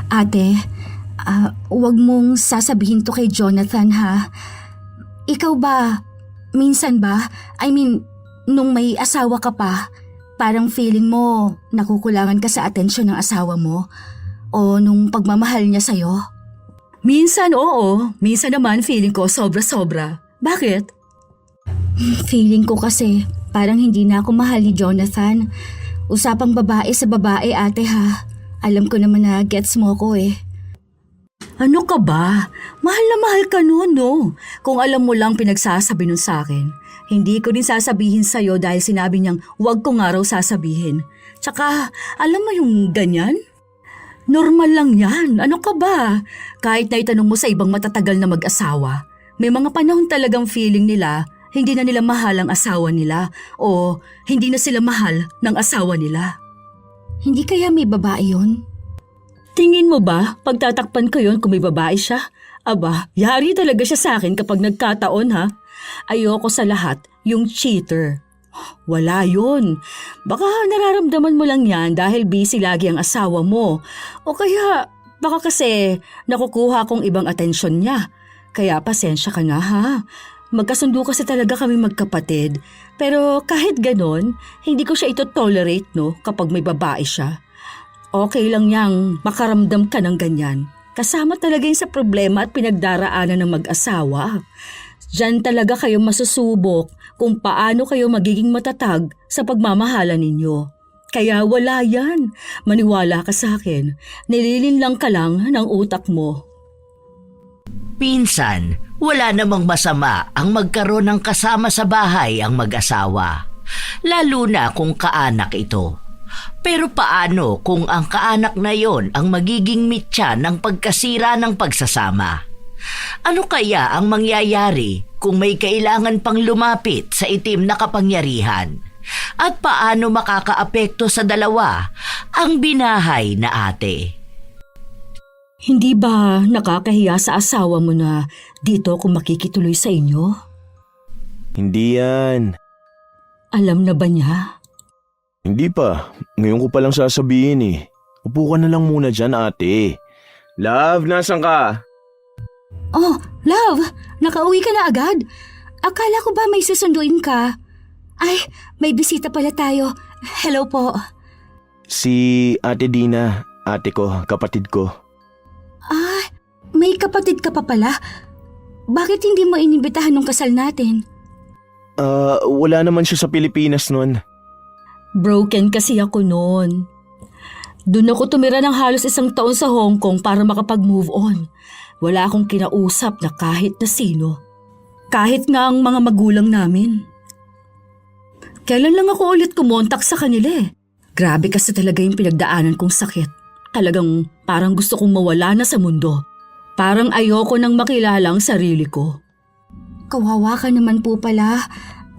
Ate, huwag mong sasabihin to kay Jonathan ha. Ikaw ba, minsan ba, nung may asawa ka pa, parang feeling mo nakukulangan ka sa atensyon ng asawa mo? O nung pagmamahal niya sa'yo? Minsan oo, minsan naman feeling ko sobra-sobra. Bakit? Feeling ko kasi parang hindi na ako mahal ni Jonathan. Usapang babae sa babae, ate ha. Alam ko naman na gets mo ko eh. Ano ka ba? Mahal na mahal ka nun, no? Kung alam mo lang pinagsasabi nun sa akin, hindi ko din sasabihin sa'yo dahil sinabi niyang huwag ko nga raw sasabihin. Tsaka, alam mo yung ganyan? Normal lang yan. Ano ka ba? Kahit na itanong mo sa ibang matatagal na mag-asawa, may mga panahon talagang feeling nila hindi na nila mahal ang asawa nila o hindi na sila mahal ng asawa nila. Hindi kaya may babae yun? Tingin mo ba, pagtatakpan ko yun kung may babae siya? Aba, yari talaga siya sa akin kapag nagkataon ha. Ayoko sa lahat, yung cheater. Wala yun. Baka nararamdaman mo lang yan dahil busy lagi ang asawa mo. O kaya, baka kasi nakukuha kong ibang atensyon niya. Kaya pasensya ka na ha. Magkasundo kasi talaga kami magkapatid. Pero kahit ganon, hindi ko siya ito-tolerate no kapag may babae siya. Okay lang yang makaramdam ka ng ganyan. Kasama talaga yun sa problema at pinagdaraanan ng mag-asawa. Diyan talaga kayo masusubok kung paano kayo magiging matatag sa pagmamahalan ninyo. Kaya wala yan. Maniwala ka sa akin. Nililinlang ka lang ng utak mo. Minsan, wala namang masama ang magkaroon ng kasama sa bahay ang mag-asawa. Lalo na kung kaanak ito. Pero paano kung ang kaanak na yon ang magiging mitya ng pagkasira ng pagsasama? Ano kaya ang mangyayari kung may kailangan pang lumapit sa itim na kapangyarihan? At paano makakaapekto sa dalawa ang binahay na ate? Hindi ba nakakahiya sa asawa mo na dito ako makikituloy sa inyo? Hindi yan. Alam na ba niya? Hindi pa. Ngayon ko palang sasabihin eh. Upo ka na lang muna dyan, ate. Love, nasan ka? Oh, love, nakauwi ka na agad? Akala ko ba may susunduin ka? Ay, may bisita pala tayo. Hello po. Si Ate Dina, ate ko, kapatid ko. Ah, may kapatid ka pa pala? Bakit hindi mo inimbitahan nung kasal natin? Wala naman siya sa Pilipinas nun. Broken kasi ako noon. Doon ako tumira ng halos 1 taon sa Hong Kong para makapag-move on. Wala akong kinausap na kahit na sino. Kahit nga ang mga magulang namin. Kailan lang ako ulit kumontak sa kanila eh. Grabe kasi talaga yung pinagdaanan kong sakit. Talagang parang gusto kong mawala na sa mundo. Parang ayoko nang makilala ang sarili ko. Kawawa ka naman po pala.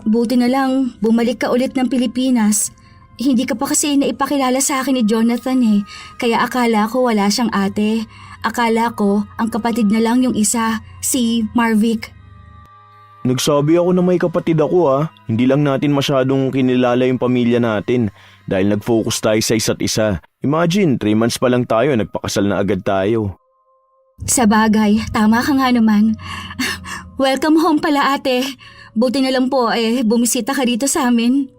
Buti na lang bumalik ka ulit ng Pilipinas. Hindi ka pa kasi naipakilala sa akin ni Jonathan eh. Kaya akala ko wala siyang ate. Akala ko ang kapatid na lang yung isa, si Marvic. Nagsabi ako na may kapatid ako ah. Hindi lang natin masyadong kinilala yung pamilya natin dahil nag-focus tayo sa isa't isa. Imagine, 3 months pa lang tayo, nagpakasal na agad tayo. Sa bagay, tama ka nga naman. Welcome home pala ate. Buti na lang po bumisita ka dito sa amin.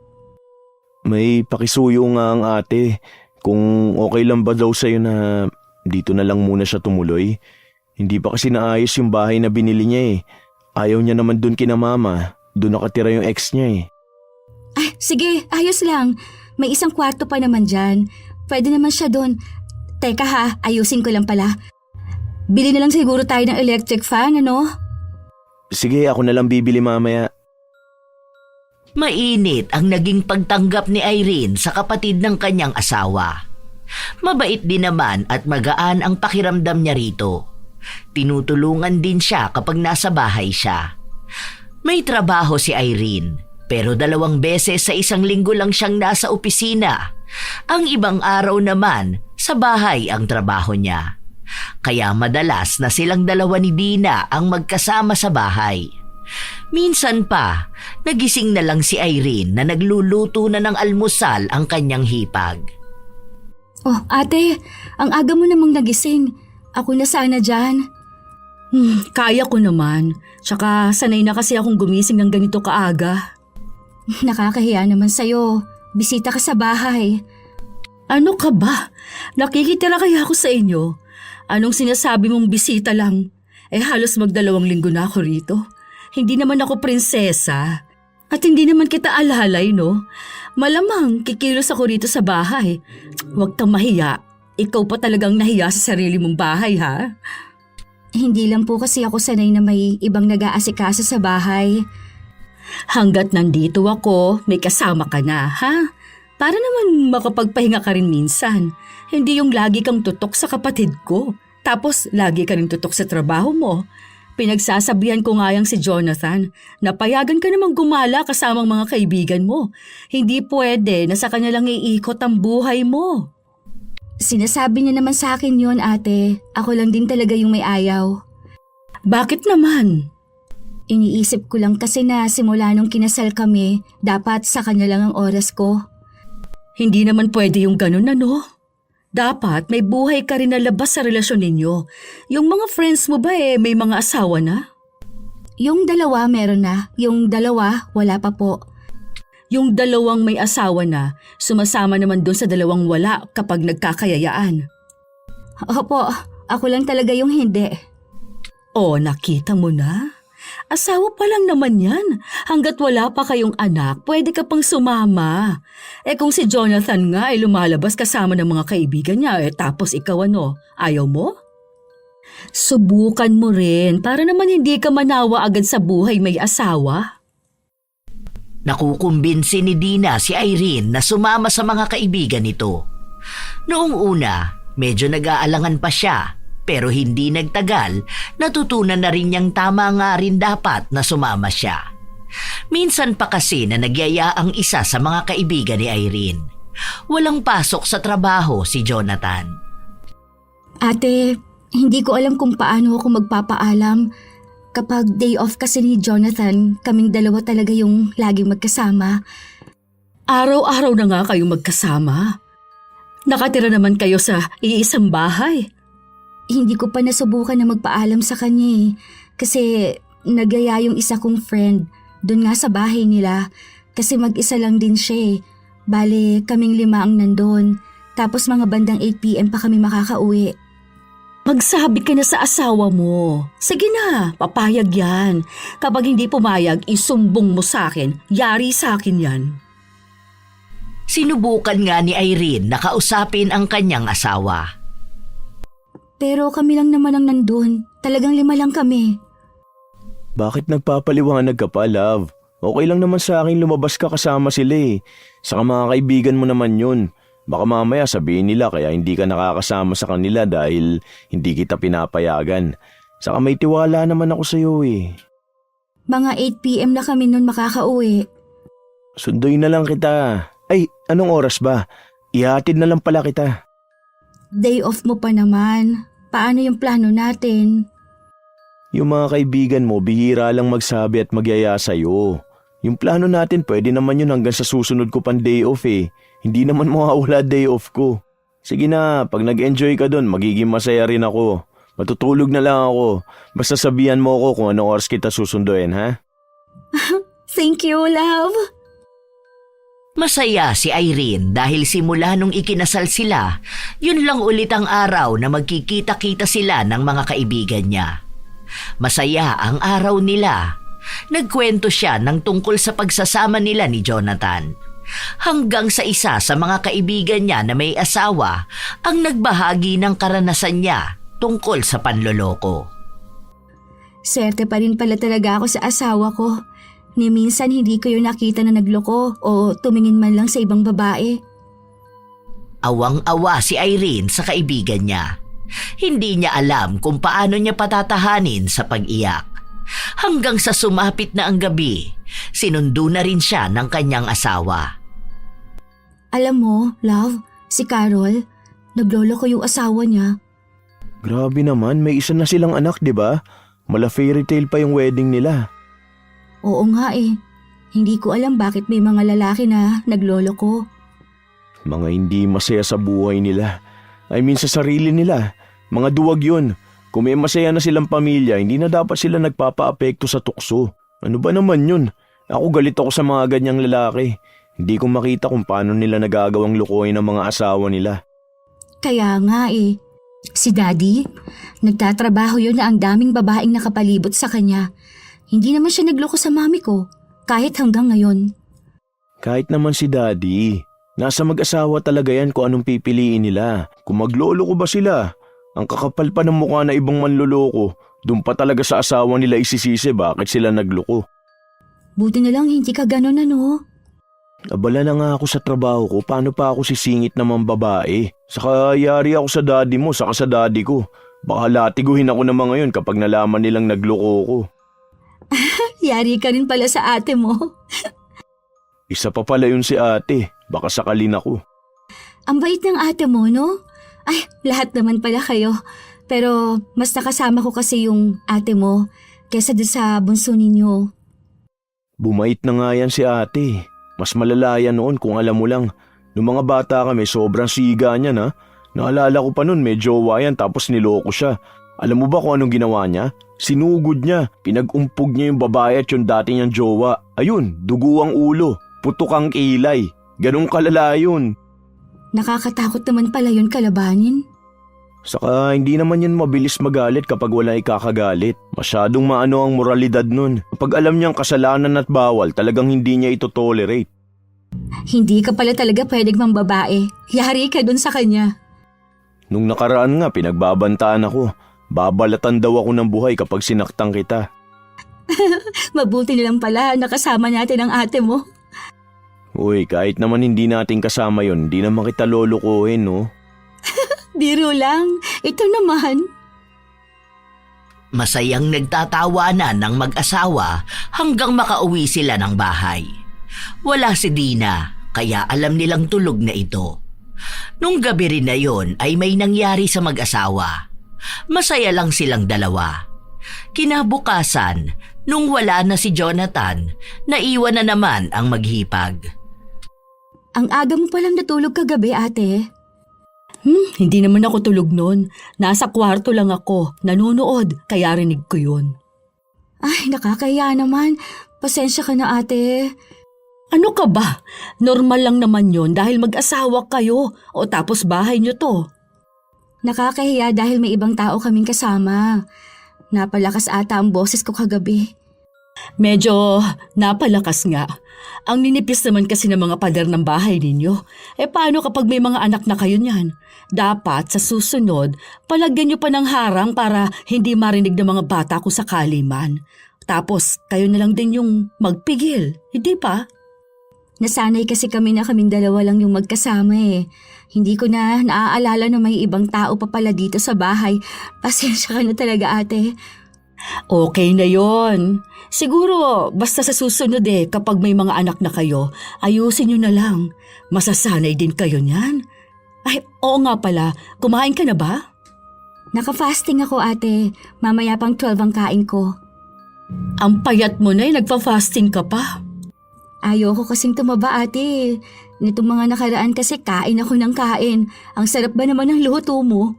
May pakisuyo nga ang ate. Kung okay lang ba daw sa'yo na dito na lang muna siya tumuloy. Hindi pa kasi naayos yung bahay na binili niya eh. Ayaw niya naman dun kina mama. Dun nakatira yung ex niya eh. Ay, sige, ayos lang. May 1 kwarto pa naman dyan. Pwede naman siya dun. Teka ha, ayusin ko lang pala. Bili na lang siguro tayo ng electric fan, ano? Sige, ako na lang bibili mamaya. Mainit ang naging pagtanggap ni Irene sa kapatid ng kanyang asawa. Mabait din naman at magaan ang pakiramdam niya rito. Tinutulungan din siya kapag nasa bahay siya. May trabaho si Irene, pero 2 beses sa 1 linggo lang siyang nasa opisina. Ang ibang araw naman, sa bahay ang trabaho niya. Kaya madalas na silang 2 ni Dina ang magkasama sa bahay. Minsan pa, nagising na lang si Irene na nagluluto na ng almusal ang kanyang hipag. Oh, ate, ang aga mo namang nagising. Ako na sana dyan. Kaya ko naman. Tsaka sanay na kasi akong gumising ng ganito kaaga. Nakakahiya naman sa'yo. Bisita ka sa bahay. Ano ka ba? Nakikitira kaya ako sa inyo? Anong sinasabi mong bisita lang? Halos mag2 linggo na ako rito. Hindi naman ako prinsesa. At hindi naman kita alalay, no? Malamang kikilos ako rito sa bahay. Huwag kang mahiya. Ikaw pa talagang nahiya sa sarili mong bahay, ha? Hindi lang po kasi ako sanay na may ibang nag-aasikaso sa bahay. Hanggat nandito ako, may kasama ka na, ha? Para naman makapagpahinga ka rin minsan. Hindi yung lagi kang tutok sa kapatid ko. Tapos lagi ka rin tutok sa trabaho mo. Pinagsasabihan ko nga yang si Jonathan na payagan ka namang gumala kasamang mga kaibigan mo. Hindi pwede na sa kanya lang iikot ang buhay mo. Sinasabi niya naman sa akin yon, ate. Ako lang din talaga yung may ayaw. Bakit naman? Iniisip ko lang kasi na simula nung kinasal kami, dapat sa kanya lang ang oras ko. Hindi naman pwede yung ganun, ano? Dapat may buhay ka rin na labas sa relasyon ninyo. Yung mga friends mo ba may mga asawa na? Yung 2 meron na, yung 2 wala pa po. Yung 2 may asawa na, sumasama naman dun sa 2 wala kapag nagkakayayaan. Opo, ako lang talaga yung hindi. Oh, nakita mo na? Asawa pa lang naman yan. Hanggat wala pa kayong anak, pwede ka pang sumama. Kung si Jonathan nga ay lumalabas kasama ng mga kaibigan niya, tapos ikaw ano, ayaw mo? Subukan mo rin para naman hindi ka manawa agad sa buhay may asawa. Nakukumbinsi ni Dina si Irene na sumama sa mga kaibigan nito. Noong una, medyo nag-aalangan pa siya. Pero hindi nagtagal, natutunan na rin niyang tama nga rin dapat na sumama siya. Minsan pa kasi na nagyaya ang isa sa mga kaibigan ni Irene. Walang pasok sa trabaho si Jonathan. Ate, hindi ko alam kung paano ako magpapaalam. Kapag day off kasi ni Jonathan, kaming 2 talaga yung laging magkasama. Araw-araw na nga kayong magkasama. Nakatira naman kayo sa iisang bahay. Hindi ko pa nasubukan na magpaalam sa kanya kasi nagaya yung isa kong friend doon nga sa bahay nila kasi mag-isa lang din siya. Bale, kaming 5 ang nandun. Tapos mga bandang 8 p.m. pa kami makakauwi. Magsabi ka na sa asawa mo. Sige na, papayag yan. Kapag hindi pumayag, isumbong mo sa akin. Yari sa akin yan. Sinubukan nga ni Irene na kausapin ang kanyang asawa. Pero kami lang naman ang nandun. Talagang 5 lang kami. Bakit nagpapaliwanag ka pa, love? Okay lang naman sa akin lumabas ka kasama sila. Saka mga kaibigan mo naman yun. Baka mamaya sabihin nila kaya hindi ka nakakasama sa kanila dahil hindi kita pinapayagan. Saka may tiwala naman ako sa iyo . Mga 8 p.m. na kami nun makakauwi. Sunduin na lang kita. Ay, anong oras ba? Ihatid na lang pala kita. Day off mo pa naman. Paano yung plano natin? Yung mga kaibigan mo, bihira lang magsabi at magyaya sa'yo. Yung plano natin, pwede naman yun hanggang sa susunod ko pang day off . Hindi naman mawawala day off ko. Sige na, pag nag-enjoy ka dun, magiging masaya rin ako. Matutulog na lang ako. Basta sabihan mo ako kung anong oras kita susunduin, ha? Thank you, love. Masaya si Irene dahil simula nung ikinasal sila, yun lang ulit ang araw na magkikita-kita sila ng mga kaibigan niya. Masaya ang araw nila. Nagkwento siya ng tungkol sa pagsasama nila ni Jonathan. Hanggang sa isa sa mga kaibigan niya na may asawa ang nagbahagi ng karanasan niya tungkol sa panloloko. Swerte pa rin pala talaga ako sa asawa ko. Ni minsan hindi ko yung nakita na nagloko o tumingin man lang sa ibang babae. Awang-awa si Irene sa kaibigan niya. Hindi niya alam kung paano niya patatahanin sa pag-iyak. Hanggang sa sumapit na ang gabi, sinundo na rin siya ng kanyang asawa. Alam mo, love, si Carol, nagloloko yung asawa niya. Grabe naman, may isa na silang anak, di ba? Mala fairy tale pa yung wedding nila. Oo nga Hindi ko alam bakit may mga lalaki na nagloloko. Mga hindi masaya sa buhay nila. I mean sa sarili nila. Mga duwag yun. Kung may masaya na silang pamilya, hindi na dapat sila nagpapa-apekto sa tukso. Ano ba naman yun? Ako galit ako sa mga ganyang lalaki. Hindi ko makita kung paano nila nagagawang lukuhin ang mga asawa nila. Kaya nga eh. Si Daddy, nagtatrabaho yun na ang daming babaeng nakapalibot sa kanya. Hindi naman siya nagloko sa mami ko, kahit hanggang ngayon. Kahit naman si Daddy, nasa mag-asawa talaga yan kung anong pipiliin nila. Kung maglolo ko ba sila? Ang kakapal pa ng mukha na ibang manloloko, doon pa talaga sa asawa nila isisisi bakit sila nagloko. Buti na lang hindi ka ganun ano. Abala na nga ako sa trabaho ko, paano pa ako sisingit naman babae? Saka yari ako sa daddy mo, saka sa daddy ko. Baka latiguhin ako naman ngayon kapag nalaman nilang nagloko ko. Yari ka rin pala sa ate mo. Isa pa pala yun si ate, baka sakalin ako. Ang bait ng ate mo, no? Ay, lahat naman pala kayo. Pero mas nakasama ko kasi yung ate mo kesa doon sa bunso ninyo. Bumait na nga yan si ate. Mas malala yan noon kung alam mo lang. Noong mga bata kami, sobrang siga niya na. Naalala ko pa noon may jowa yan tapos niloko siya. Alam mo ba kung anong ginawa niya? Sinugod niya. Pinag-umpog niya yung babae at yung dati niyang jowa. Ayun, dugo ang ulo. Putok ang kilay. Ganong kalala yun. Nakakatakot naman pala yun kalabanin. Saka hindi naman yan mabilis magalit kapag wala ikakagalit. Masyadong maano ang moralidad nun. Kapag alam niyang kasalanan at bawal, talagang hindi niya ito tolerate. Hindi ka pala talaga pwedeng mambabae. Yari ka dun sa kanya. Nung nakaraan nga, pinagbabantaan ako. Babalatan daw ako ng buhay kapag sinaktan kita. Mabuti nilang pala nakasama natin ang ate mo. Uy, kahit naman hindi natin kasama yon, hindi naman kita lolokohin, no? Biro lang. Ito naman. Masayang nagtatawanan ng mag-asawa hanggang makauwi sila ng bahay. Wala si Dina, kaya alam nilang tulog na ito. Nung gabi rin na yon ay may nangyari sa mag-asawa. Masaya lang silang dalawa. Kinabukasan, nung wala na si Jonathan, naiwan na naman ang maghipag. Ang aga mo palang natulog kagabi, ate. Hindi naman ako tulog noon. Nasa kwarto lang ako, nanonood, kaya rinig ko yun. Ay, nakakaya naman. Pasensya ka na, ate. Ano ka ba? Normal lang naman yon dahil mag-asawa kayo o tapos bahay nyo to. Nakakahiya dahil may ibang tao kaming kasama. Napalakas ata ang boses ko kagabi. Medyo napalakas nga. Ang ninipis naman kasi ng mga pader ng bahay ninyo. Paano kapag may mga anak na kayo niyan? Dapat sa susunod, palagyan nyo pa ng harang para hindi marinig ng mga bata kung sakali man. Tapos kayo na lang din yung magpigil, hindi pa? Nasanay kasi kami na kaming dalawa lang yung magkasama eh. Hindi ko na naaalala na may ibang tao pa pala dito sa bahay. Pasensya ka na talaga, ate. Okay na yon. Siguro basta sa susunod kapag may mga anak na kayo, ayusin nyo na lang. Masasanay din kayo niyan. Ay, oo nga pala, kumain ka na ba? Naka-fasting ako, ate. Mamaya pang 12 ang kain ko. Ang payat mo na nagpa-fasting ka pa. Ayoko kasing tumaba, ate. Nitong mga nakaraan kasi kain ako ng kain. Ang sarap ba naman ng luto mo?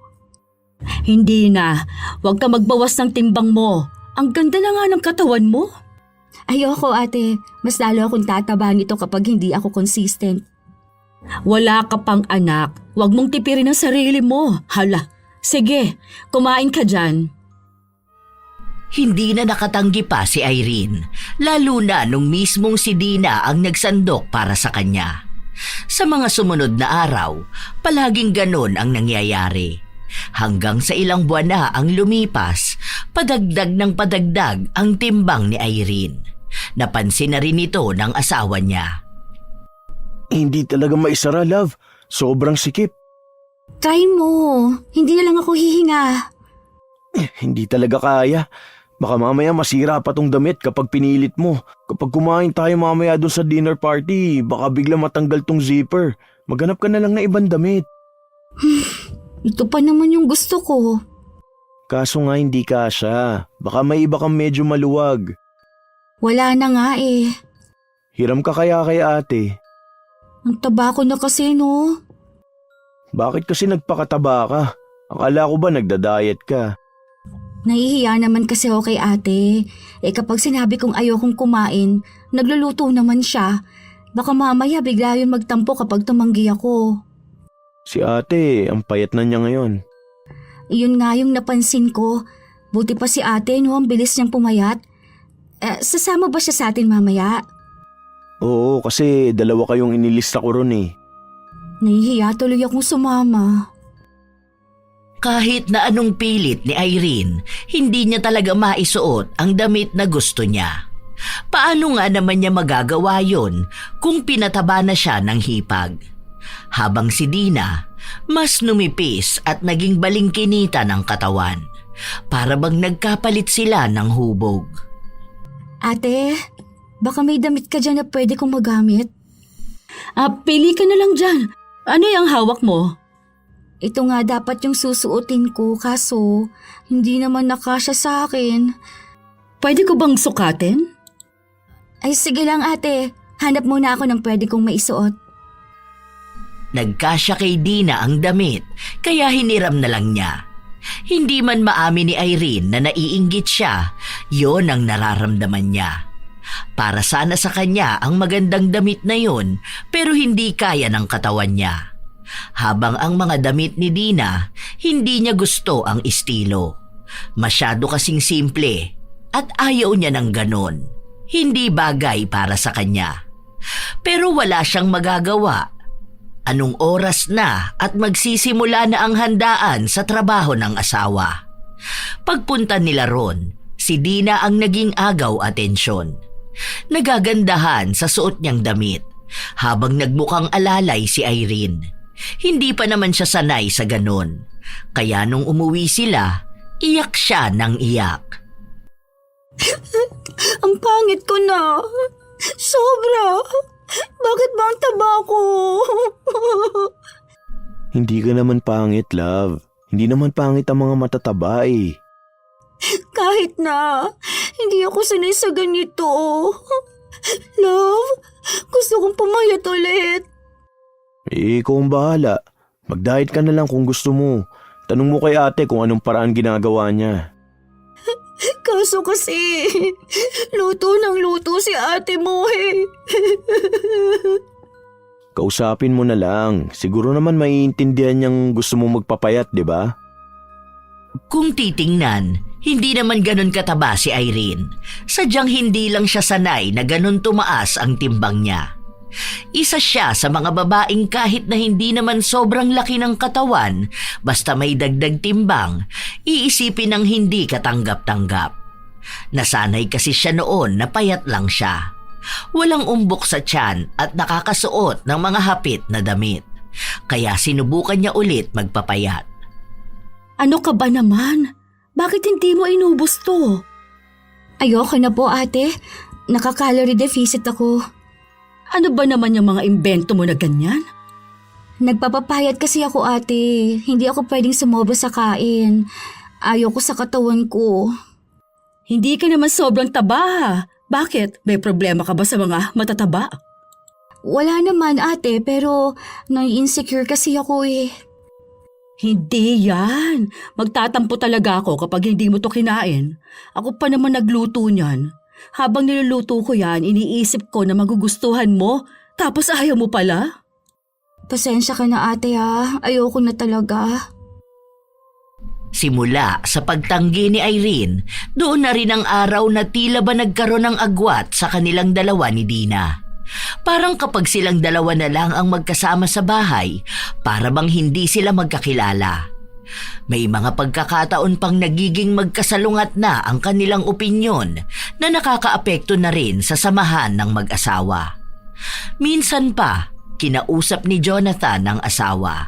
Hindi na. Huwag ka magbawas ng timbang mo. Ang ganda na nga ng katawan mo. Ayoko, ate. Mas lalo akong tataba nito kapag hindi ako consistent. Wala ka pang anak. Huwag mong tipirin ang sarili mo. Hala. Sige, kumain ka dyan. Hindi na nakatanggi pa si Irene, lalo na nung mismong si Dina ang nagsandok para sa kanya. Sa mga sumunod na araw, palaging ganon ang nangyayari. Hanggang sa ilang buwan na ang lumipas, padagdag ng padagdag ang timbang ni Irene. Napansin na rin ito ng asawa niya. Hindi talaga maisara, love. Sobrang sikip. Try mo. Hindi na lang ako hihinga. Hindi talaga kaya. Baka mamaya masira pa tong damit kapag pinilit mo. Kapag kumain tayo mamaya dun sa dinner party, baka bigla matanggal tong zipper. Maghanap ka na lang na ibang damit. Ito pa naman yung gusto ko. Kaso nga hindi kasya. Baka may iba kang medyo maluwag. Wala na nga eh. Hiram ka kaya kay ate. Ang taba ko na kasi, no? Bakit kasi nagpakataba ka? Akala ko ba nagda-diet ka? Nahihiya naman kasi ako kay ate. Kapag sinabi kong ayokong kumain, nagluluto naman siya. Baka mamaya bigla yun magtampo kapag tumanggi ako. Si ate, ang payat na niya ngayon. Iyon nga yung napansin ko. Buti pa si ate, no? Ang bilis niyang pumayat. Sasama ba siya sa atin mamaya? Oo, kasi dalawa kayong inilista ko ron eh. Nahihiya tuloy akong sumama. Kahit na anong pilit ni Irene, hindi niya talaga maisuot ang damit na gusto niya. Paano nga naman niya magagawa yon kung pinataba na siya ng hipag? Habang si Dina, mas numipis at naging balingkinita ng katawan. Para bang nagkapalit sila ng hubog. Ate, baka may damit ka dyan na pwede kong magamit? Pili ka na lang dyan. Ano yung hawak mo? Ito nga dapat yung susuotin ko kaso hindi naman nakasya sa akin. Pwede ko bang sukatin? Ay sige lang ate, hanap muna ako ng pwede kong maisuot. Nagkasya kay Dina ang damit, kaya hiniram na lang niya. Hindi man maamin ni Irene na naiinggit siya, yon ang nararamdaman niya. Para sana sa kanya ang magandang damit na yon, pero hindi kaya ng katawan niya. Habang ang mga damit ni Dina, hindi niya gusto ang estilo. Masyado kasing simple at ayaw niya ng ganon. Hindi bagay para sa kanya. Pero wala siyang magagawa. Anong oras na at magsisimula na ang handaan sa trabaho ng asawa. Pagpunta nila ron, si Dina ang naging agaw atensyon. Nagagandahan sa suot niyang damit habang nagmukhang alalay si Irene. Hindi pa naman siya sanay sa ganon. Kaya nung umuwi sila, iyak siya ng iyak. Ang pangit ko na. Sobra. Bakit ba ang taba ko? Hindi ka naman pangit, love. Hindi naman pangit ang mga matataba eh. Kahit na, hindi ako sanay sa ganito. Love, gusto kong pumayat ulit. Ikaw ang bahala. Mag-diet ka na lang kung gusto mo. Tanong mo kay ate kung anong paraan ginagawa niya. Kaso kasi, luto ng luto si ate mo eh. Kausapin mo na lang. Siguro naman maiintindihan niyang gusto mo magpapayat, di ba? Kung titingnan, hindi naman ganon kataba si Irene. Sadyang hindi lang siya sanay na ganon tumaas ang timbang niya. Isa siya sa mga babaeng kahit na hindi naman sobrang laki ng katawan, basta may dagdag timbang, iisipin ng hindi katanggap-tanggap. Nasanay kasi siya noon na payat lang siya. Walang umbok sa tiyan at nakakasuot ng mga hapit na damit. Kaya sinubukan niya ulit magpapayat. Ano ka ba naman? Bakit hindi mo inubos to? Ayoko na po ate, nakaka-calorie deficit ako. Ano ba naman yung mga imbento mo na ganyan? Nagpapapayat kasi ako ate, hindi ako pwedeng sumobra sa kain. Ayoko sa katawan ko. Hindi ka naman sobrang taba. Bakit? May problema ka ba sa mga matataba? Wala naman ate, pero nai-insecure kasi ako eh. Hindi yan. Magtatampo talaga ako kapag hindi mo to kinain. Ako pa naman nagluto niyan. Habang niluluto ko yan, iniisip ko na magugustuhan mo, tapos ayaw mo pala? Pasensya ka na ate ha, ayoko na talaga. Simula sa pagtanggi ni Irene, doon na rin ang araw na tila ba nagkaroon ng agwat sa kanilang dalawa ni Dina. Parang kapag silang dalawa na lang ang magkasama sa bahay, para bang hindi sila magkakilala. May mga pagkakataon pang nagiging magkasalungat na ang kanilang opinyon na nakakaapekto na rin sa samahan ng mag-asawa. Minsan pa, kinausap ni Jonathan ang asawa.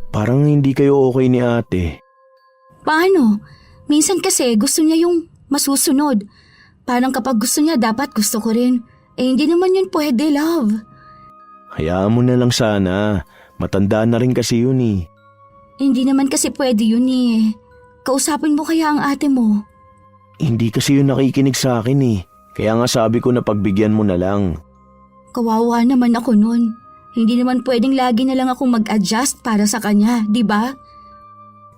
Parang hindi kayo okay ni ate. Paano? Minsan kasi gusto niya yung masusunod. Parang kapag gusto niya dapat gusto ko rin. Hindi naman yun pwede, love. Hayaan mo na lang sana. Matanda na rin kasi yun eh. Hindi naman kasi pwede yun eh. Kausapin mo kaya ang ate mo. Hindi kasi yun nakikinig sa akin eh. Kaya nga sabi ko na pagbigyan mo na lang. Kawawa naman ako nun. Hindi naman pwedeng lagi na lang akong mag-adjust para sa kanya, di ba?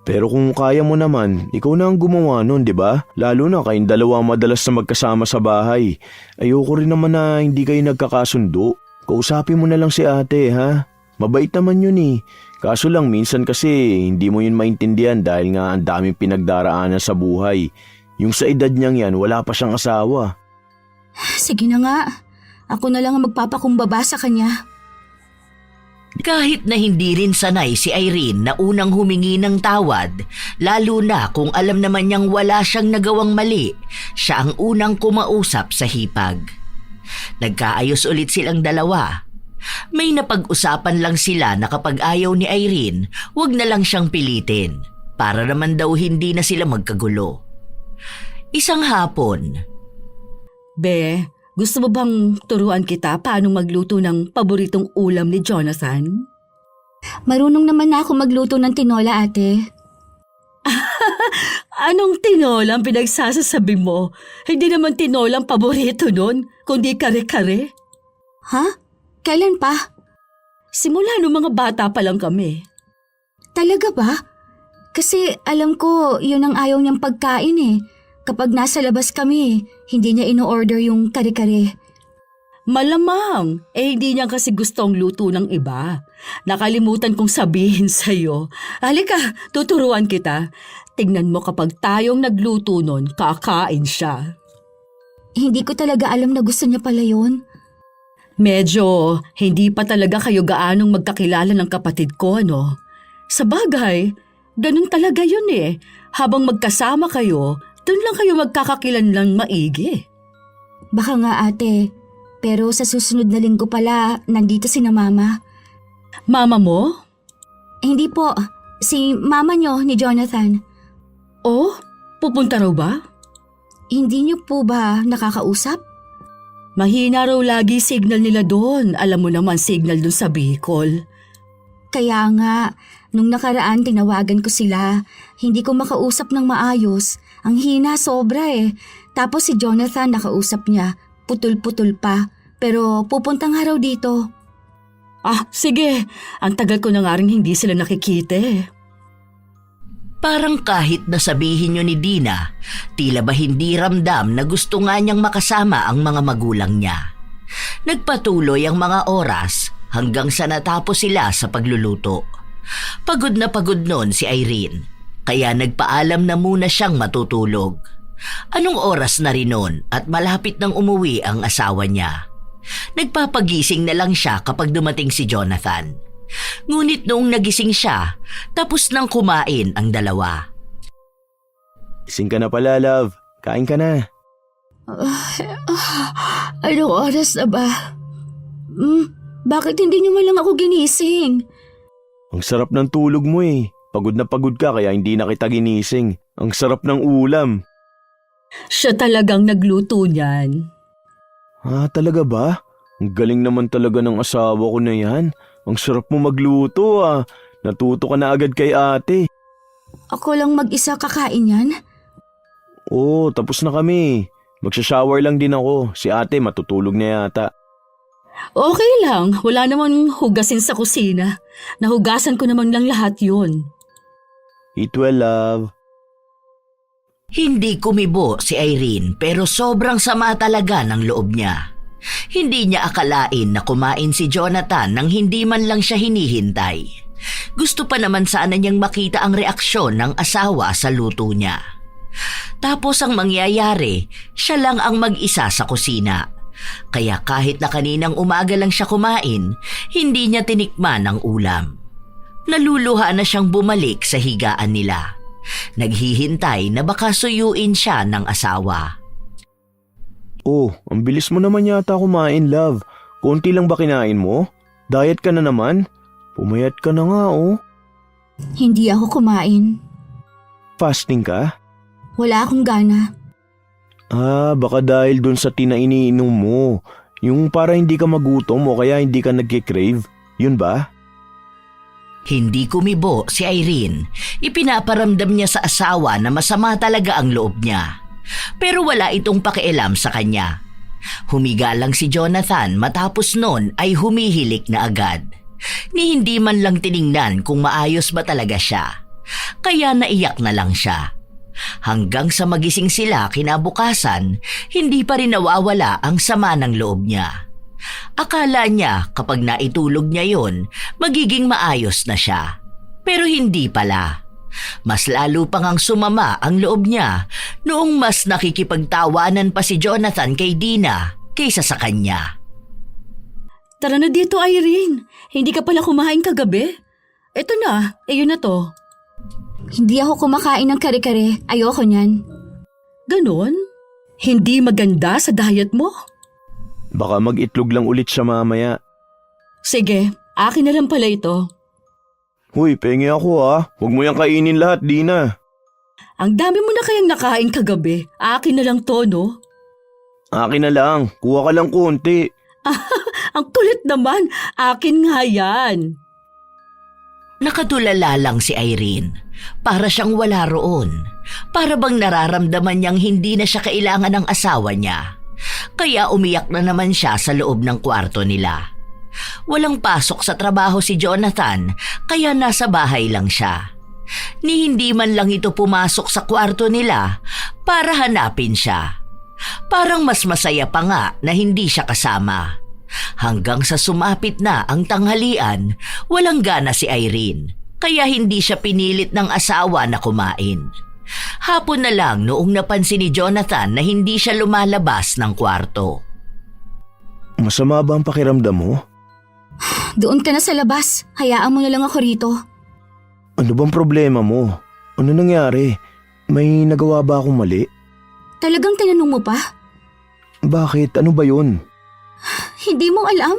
Pero kung kaya mo naman, ikaw na ang gumawa nun, di ba? Lalo na kayong dalawa madalas na magkasama sa bahay. Ayoko rin naman na hindi kayo nagkakasundo. Kausapin mo na lang si ate, ha? Mabait naman yun eh. Kaso lang minsan kasi hindi mo yun maintindihan dahil nga ang daming pinagdaraanan sa buhay. Yung sa edad niyang yan, wala pa siyang asawa. Sige na nga. Ako na lang ang magpapakumbaba sa kanya. Kahit na hindi rin sanay si Irene na unang humingi ng tawad, lalo na kung alam naman niyang wala siyang nagawang mali, siya ang unang kumausap sa hipag. Nagkaayos ulit silang dalawa. May napag-usapan lang sila na kapag ayaw ni Irene, wag na lang siyang pilitin, para naman daw hindi na sila magkagulo. Isang hapon, Be, gusto mo bang turuan kita paano magluto ng paboritong ulam ni Jonathan? Marunong naman na ako magluto ng tinola, ate. Anong tinolang pinagsasasabi mo? Hindi naman tinolang paborito nun, kundi kare-kare. Ha? Kailan pa? Simula nung mga bata pa lang kami. Talaga ba? Kasi alam ko yun ang ayaw niyang pagkain eh. Kapag nasa labas kami, hindi niya ino-order yung kare-kare. Malamang, hindi niya kasi gustong luto ng iba. Nakalimutan kong sabihin sa'yo. Halika, tuturuan kita. Tingnan mo kapag tayong nagluto nun, kakain siya. Hindi ko talaga alam na gusto niya pala yun. Medyo hindi pa talaga kayo gaanong magkakilala ng kapatid ko, ano? Sa bagay, ganun talaga yun eh. Habang magkasama kayo, doon lang kayo magkakakilanlang maigi. Baka nga ate, pero sa susunod na linggo pala, nandito si na mama. Mama mo? Hindi po, si mama niyo ni Jonathan. Oh, pupunta raw ba? Hindi niyo po ba nakakausap? Mahina raw lagi signal nila doon. Alam mo naman signal doon sa Bicol. Kaya nga, nung nakaraan tinawagan ko sila, hindi ko makausap ng maayos. Ang hina sobra eh. Tapos si Jonathan nakausap niya, putol-putol pa. Pero pupunta nga raw dito. Ah, sige. Ang tagal ko na nga rin hindi sila nakikita eh. parang kahit nasabihin nyo ni Dina, tila ba hindi ramdam na gusto nga niyang makasama ang mga magulang niya. Nagpatuloy ang mga oras hanggang sa natapos sila sa pagluluto. Pagod na pagod noon si Irene, kaya nagpaalam na muna siyang matutulog. Anong oras na rin noon at malapit nang umuwi ang asawa niya. Nagpapagising na lang siya kapag dumating si Jonathan. Ngunit noong nagising siya, tapos nang kumain ang dalawa. Gising ka na pala, love. Kain ka na. Anong oras na ba? Bakit hindi niyo man lang ako ginising? Ang sarap ng tulog mo eh. Pagod na pagod ka kaya hindi na kita ginising. Ang sarap ng ulam. Siya talagang nagluto niyan. Talaga ba? Ang galing naman talaga ng asawa ko na yan. Ang sarap mo magluto ah. Natuto ka na agad kay ate. Ako lang mag-isa kakain yan? Oo, tapos na kami. Magsha-shower lang din ako. Si ate matutulog na yata. Okay lang, wala namang hugasin sa kusina. Nahugasan ko naman lang lahat yun. Eat well, love. Hindi kumibo si Irene pero sobrang sama talaga ng loob niya. Hindi niya akalain na kumain si Jonathan nang hindi man lang siya hinihintay. Gusto pa naman sana niyang makita ang reaksyon ng asawa sa luto niya. Tapos ang mangyayari, siya lang ang mag-isa sa kusina. Kaya kahit na kaninang umaga lang siya kumain, hindi niya tinikman ang ulam. Naluluha na siyang bumalik sa higaan nila. Naghihintay na baka suyuin siya ng asawa. Oh, ang bilis mo naman yata kumain, love. Konti lang ba kinain mo? Diet ka na naman? Pumayat ka na nga, oh. Hindi ako kumain. Fasting ka? Wala akong gana. Baka dahil dun sa iniinom mo. Yung para hindi ka magutom o kaya hindi ka nagkikrave. Yun ba? Hindi kumibo si Irene. Ipinaparamdam niya sa asawa na masama talaga ang loob niya. Pero wala itong pakialam sa kanya. Humiga lang si Jonathan matapos nun ay humihilik na agad. Ni hindi man lang tiningnan kung maayos ba talaga siya. Kaya naiyak na lang siya. Hanggang sa magising sila kinabukasan, hindi pa rin nawawala ang sama ng loob niya. Akala niya kapag naitulog niya yon, magiging maayos na siya. Pero hindi pala. Mas lalo pang ang sumama ang loob niya noong mas nakikipagtawanan pa si Jonathan kay Dina kaysa sa kanya. Tara na dito, Irene. Hindi ka pala kumain kagabi? Eto na, yun na to. Hindi ako kumakain ng kare-kare. Ayoko niyan. Ganon? Hindi maganda sa diet mo? Baka mag-itlog lang ulit siya mamaya. Sige, akin na lang pala ito. Huy, pengi ako ha. Huwag mo yung kainin lahat, Dina. Ang dami mo na kayang nakain kagabi. Akin na lang to, no? Akin na lang. Kuha ka lang konti. Ang kulit naman. Akin nga yan. Nakatulala lang si Irene. Para siyang wala roon. Para bang nararamdaman niyang hindi na siya kailangan ng asawa niya. Kaya umiyak na naman siya sa loob ng kwarto nila. Walang pasok sa trabaho si Jonathan, kaya nasa bahay lang siya. Ni hindi man lang ito pumasok sa kwarto nila para hanapin siya. Parang mas masaya pa nga na hindi siya kasama. Hanggang sa sumapit na ang tanghalian, walang gana si Irene, kaya hindi siya pinilit ng asawa na kumain. Hapon na lang noong napansin ni Jonathan na hindi siya lumalabas ng kwarto. Masama ba ang pakiramdam mo? Doon ka na sa labas. Hayaan mo na lang ako rito. Ano bang problema mo? Ano nangyari? May nagawa ba akong mali? Talagang tinanong mo pa? Bakit? Ano ba yun? Hindi mo alam?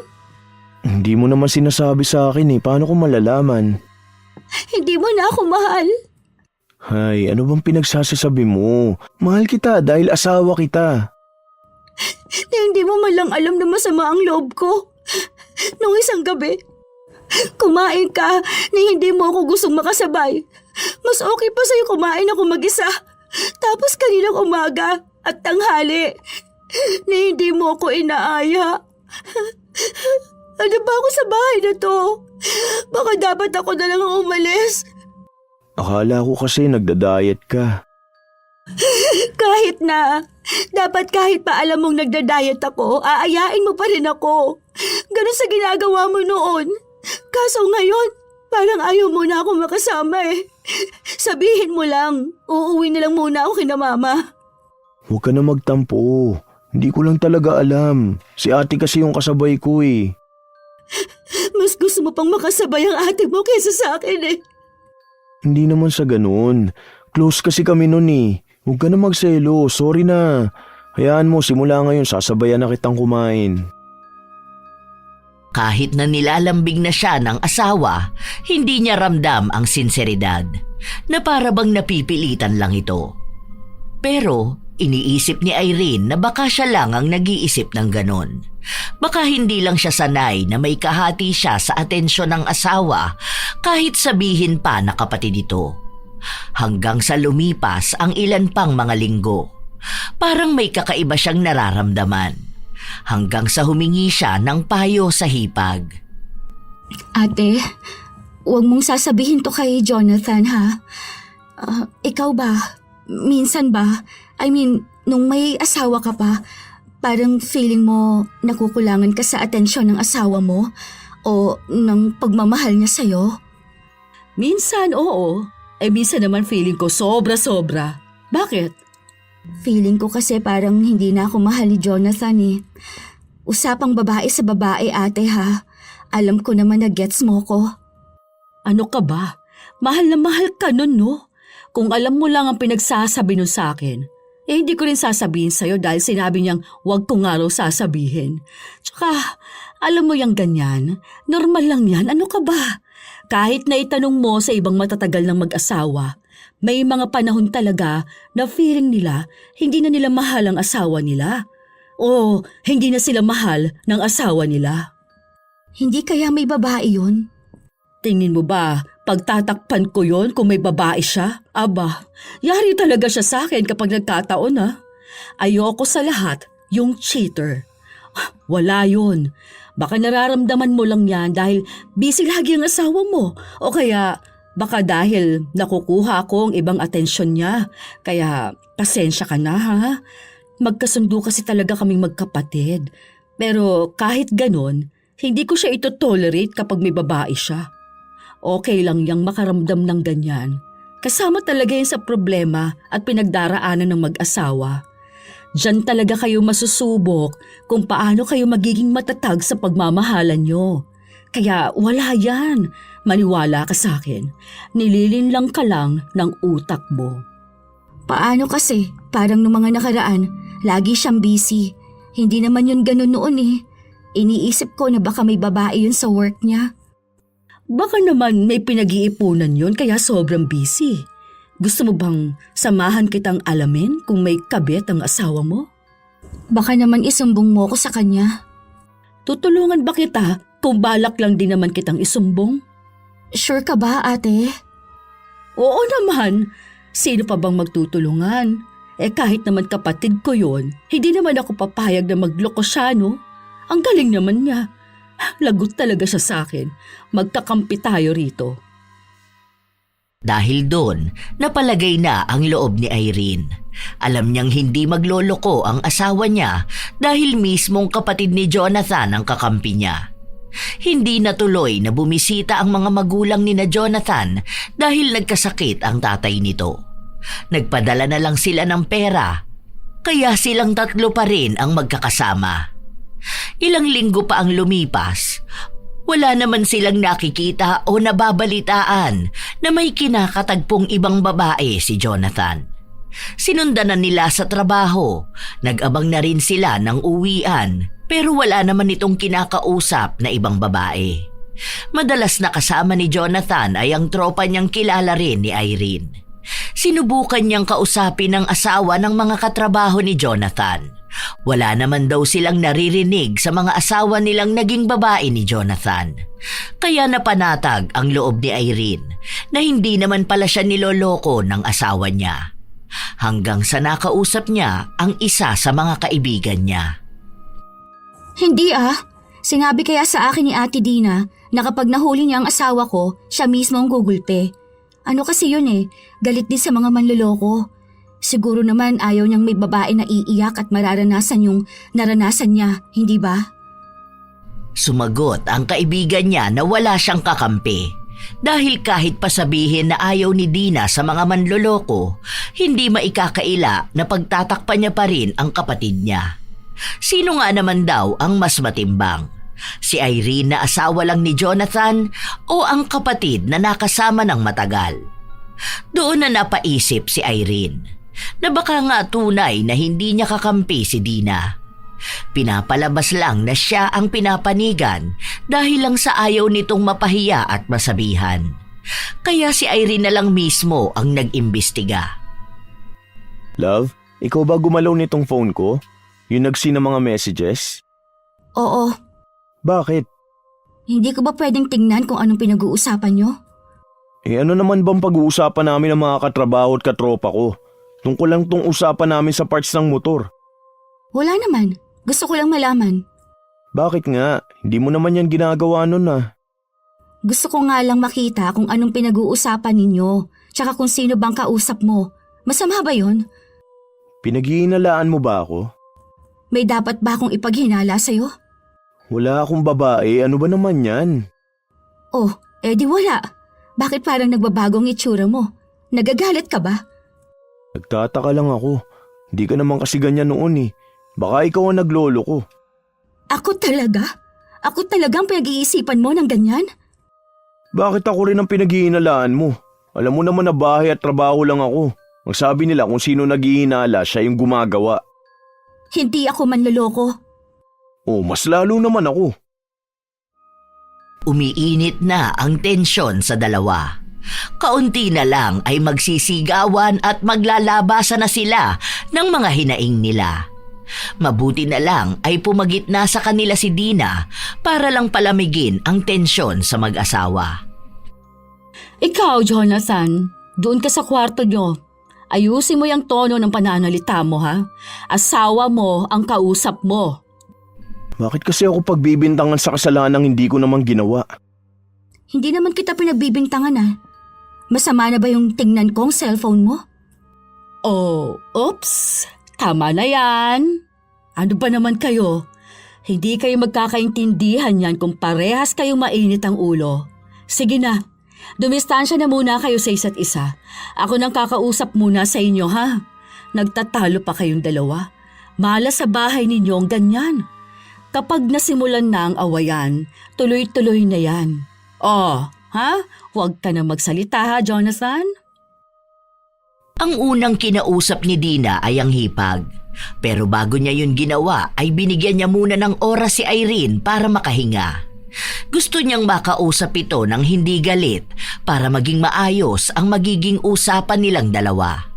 Hindi mo naman sinasabi sa akin Paano ko malalaman? Hindi mo na ako mahal. Hay, ano bang pinagsasasabi mo? Mahal kita dahil asawa kita. Na hindi mo man lang alam na masama ang loob ko. Nung isang gabi, kumain ka na hindi mo ako gustong makasabay. Mas okay pa sa'yo kumain ako mag-isa. Tapos kaninang umaga at tanghali na hindi mo ako inaaya. Ano ba ako sa bahay na to? Baka dapat ako na lang ang umalis. Akala ko kasi nagda-diet ka. Kahit na, dapat kahit pa alam mong nagda-diet ako, aayain mo pa rin ako. Ganun sa ginagawa mo noon. Kaso ngayon, parang ayaw mo na ako makasama Sabihin mo lang, uuwi na lang muna ako kina mama. Huwag ka na magtampo. Hindi ko lang talaga alam. Si ate kasi yung kasabay ko Mas gusto mo pang makasabay ang ate mo kaysa sa akin Hindi naman sa ganun. Close kasi kami nun Huwag ka na magselo. Sorry na. Hayaan mo, simula ngayon sasabayan na kitang kumain. Kahit na nilalambing na siya ng asawa, hindi niya ramdam ang sinseridad na para bang napipilitan lang ito. Pero iniisip ni Irene na baka siya lang ang nag-iisip ng ganon. Baka hindi lang siya sanay na may kahati siya sa atensyon ng asawa kahit sabihin pa na kapatid ito. Hanggang sa lumipas ang ilan pang mga linggo, parang may kakaiba siyang nararamdaman. Hanggang sa humingi siya ng payo sa hipag. Ate, huwag mong sasabihin to kay Jonathan ha. Ikaw ba? Minsan ba? Nung may asawa ka pa, parang feeling mo nakukulangan ka sa atensyon ng asawa mo o ng pagmamahal niya sa'yo? Minsan, oo. Minsan naman feeling ko sobra-sobra. Bakit? Feeling ko kasi parang hindi na ako mahal ni Jonathan Usapang babae sa babae ate ha. Alam ko naman na gets mo ko. Ano ka ba? Mahal na mahal ka nun, no? Kung alam mo lang ang pinagsasabi nun sa akin, hindi ko rin sasabihin sa'yo dahil sinabi niyang huwag ko nga raw sasabihin. Tsaka, alam mo yung ganyan, normal lang yan, ano ka ba? Kahit na itanong mo sa ibang matatagal ng mag-asawa, may mga panahon talaga na feeling nila hindi na nila mahal ang asawa nila. O hindi na sila mahal ng asawa nila. Hindi kaya may babae yun? Tingin mo ba, pagtatakpan ko yon kung may babae siya? Aba, yari talaga siya sa akin kapag nagkataon Ayoko sa lahat, yung cheater. Wala yun. Baka nararamdaman mo lang yan dahil busy lagi ang asawa mo. O kaya baka dahil nakukuha ko ang ibang atensyon niya. Kaya pasensya ka na ha. Magkasundo kasi talaga kaming magkapatid. Pero kahit ganon, hindi ko siya ito-tolerate kapag may babae siya. Okay lang yang makaramdam ng ganyan. Kasama talaga yan sa problema at pinagdaraanan ng mag-asawa. Diyan talaga kayo masusubok kung paano kayo magiging matatag sa pagmamahalan nyo. Kaya wala yan. Maniwala ka sa akin. Nililinlang ka lang ng utak mo. Paano kasi? Parang nung mga nakaraan, lagi siyang busy. Hindi naman yun ganun noon eh. Iniisip ko na baka may babae yun sa work niya. Baka naman may pinag-iipunan yun kaya sobrang busy. Gusto mo bang samahan kitang alamin kung may kabit ang asawa mo? Baka naman isumbong mo ko sa kanya. Tutulungan ba kita kung balak lang din naman kitang isumbong? Sure ka ba, ate? Oo naman. Sino pa bang magtutulungan? Kahit naman kapatid ko yon, hindi naman ako papayag na magloko siya, no? Ang galing naman niya. Lagot talaga siya sa akin. Magkakampi tayo rito. Dahil doon, napalagay na ang loob ni Irene. Alam niyang hindi magloloko ang asawa niya dahil mismong kapatid ni Jonathan ang kakampi niya. Hindi natuloy na bumisita ang mga magulang ni na Jonathan dahil nagkasakit ang tatay nito. Nagpadala na lang sila ng pera, kaya silang tatlo pa rin ang magkakasama. Ilang linggo pa ang lumipas, wala naman silang nakikita o nababalitaan na may kinakatagpong ibang babae si Jonathan. Sinundan na nila sa trabaho, nag-abang na rin sila ng uwian pero wala naman itong kinakausap na ibang babae. Madalas na kasama ni Jonathan ay ang tropa niyang kilala rin ni Irene. Sinubukan niyang kausapin ang asawa ng mga katrabaho ni Jonathan. Wala naman daw silang naririnig sa mga asawa nilang naging babae ni Jonathan. Kaya napanatag ang loob ni Irene na hindi naman pala siya niloloko ng asawa niya. Hanggang sa nakausap niya ang isa sa mga kaibigan niya. Hindi ah. Sinabi kaya sa akin ni Ate Dina na kapag nahuli niya ang asawa ko, siya mismo ang gugulpe. Ano kasi yun eh, galit din sa mga manloloko. Siguro naman ayaw niyang may babae na iiyak at mararanasan yung naranasan niya, hindi ba? Sumagot ang kaibigan niya na wala siyang kakampi. Dahil kahit pasabihin na ayaw ni Dina sa mga manloloko, hindi maikakaila na pagtatakpan niya pa rin ang kapatid niya. Sino nga naman daw ang mas matimbang? Si Irene na asawa lang ni Jonathan o ang kapatid na nakasama ng matagal? Doon na napaisip si Irene na baka nga tunay na hindi niya kakampi si Dina. Pinapalabas lang na siya ang pinapanigan dahil lang sa ayaw nitong mapahiya at masabihan. Kaya si Irene na lang mismo ang nag-imbestiga. Love, ikaw ba gumalaw nitong phone ko? Yung nag-send ng mga messages? Oo. Bakit? Hindi ko ba pwedeng tingnan kung anong pinag-uusapan niyo? Ano naman bang pag-uusapan namin ng mga katrabaho at katropa ko? Tungkol lang tong usapan namin sa parts ng motor. Wala naman. Gusto ko lang malaman. Bakit nga? Hindi mo naman yan ginagawa nun ah. Gusto ko nga lang makita kung anong pinag-uusapan ninyo, tsaka kung sino bang kausap mo. Masama ba yun? Pinaghihinalaan mo ba ako? May dapat ba akong ipaghinala sa'yo? Wala akong babae, ano ba naman yan? Oh, di wala. Bakit parang nagbabagong itsura mo? Nagagalit ka ba? Nagtataka lang ako. Hindi ka naman kasi ganyan noon eh. Baka ikaw ang naglolo ko. Ako talaga? Ako talagang pinag-iisipan mo ng ganyan? Bakit ako rin ang pinaghihinalaan mo? Alam mo naman na bahay at trabaho lang ako. Ang sabi nila kung sino naghihinala, siya yung gumagawa. Hindi ako manloloko. Oh, mas lalo naman ako. Umiinit na ang tensyon sa dalawa. Kaunti na lang ay magsisigawan at maglalabasan na sila ng mga hinaing nila. Mabuti na lang ay pumagitna sa kanila si Dina para lang palamigin ang tensyon sa mag-asawa. Ikaw, Jonathan, doon ka sa kwarto nyo. Ayusin mo yung tono ng pananalita mo, ha? Asawa mo ang kausap mo. Bakit kasi ako pagbibintangan sa kasalanang hindi ko naman ginawa? Hindi naman kita pinagbibintangan ah. Masama na ba yung tingnan kong cellphone mo? Oh, oops. Tama na yan. Ano ba naman kayo? Hindi kayo magkakaintindihan yan kung parehas kayong mainit ang ulo. Sige na, dumistansya na muna kayo sa isa't isa. Ako nang kakausap muna sa inyo, ha? Nagtatalo pa kayong dalawa. Malas sa bahay ninyo ang ganyan. Kapag nasimulan na ang awayan, tuloy-tuloy na yan. Oh, ha? Huwag ka na magsalita, ha, Jonathan? Ang unang kinausap ni Dina ay ang hipag. Pero bago niya yun ginawa ay binigyan niya muna ng oras si Irene para makahinga. Gusto niyang makausap ito ng hindi galit para maging maayos ang magiging usapan nilang dalawa.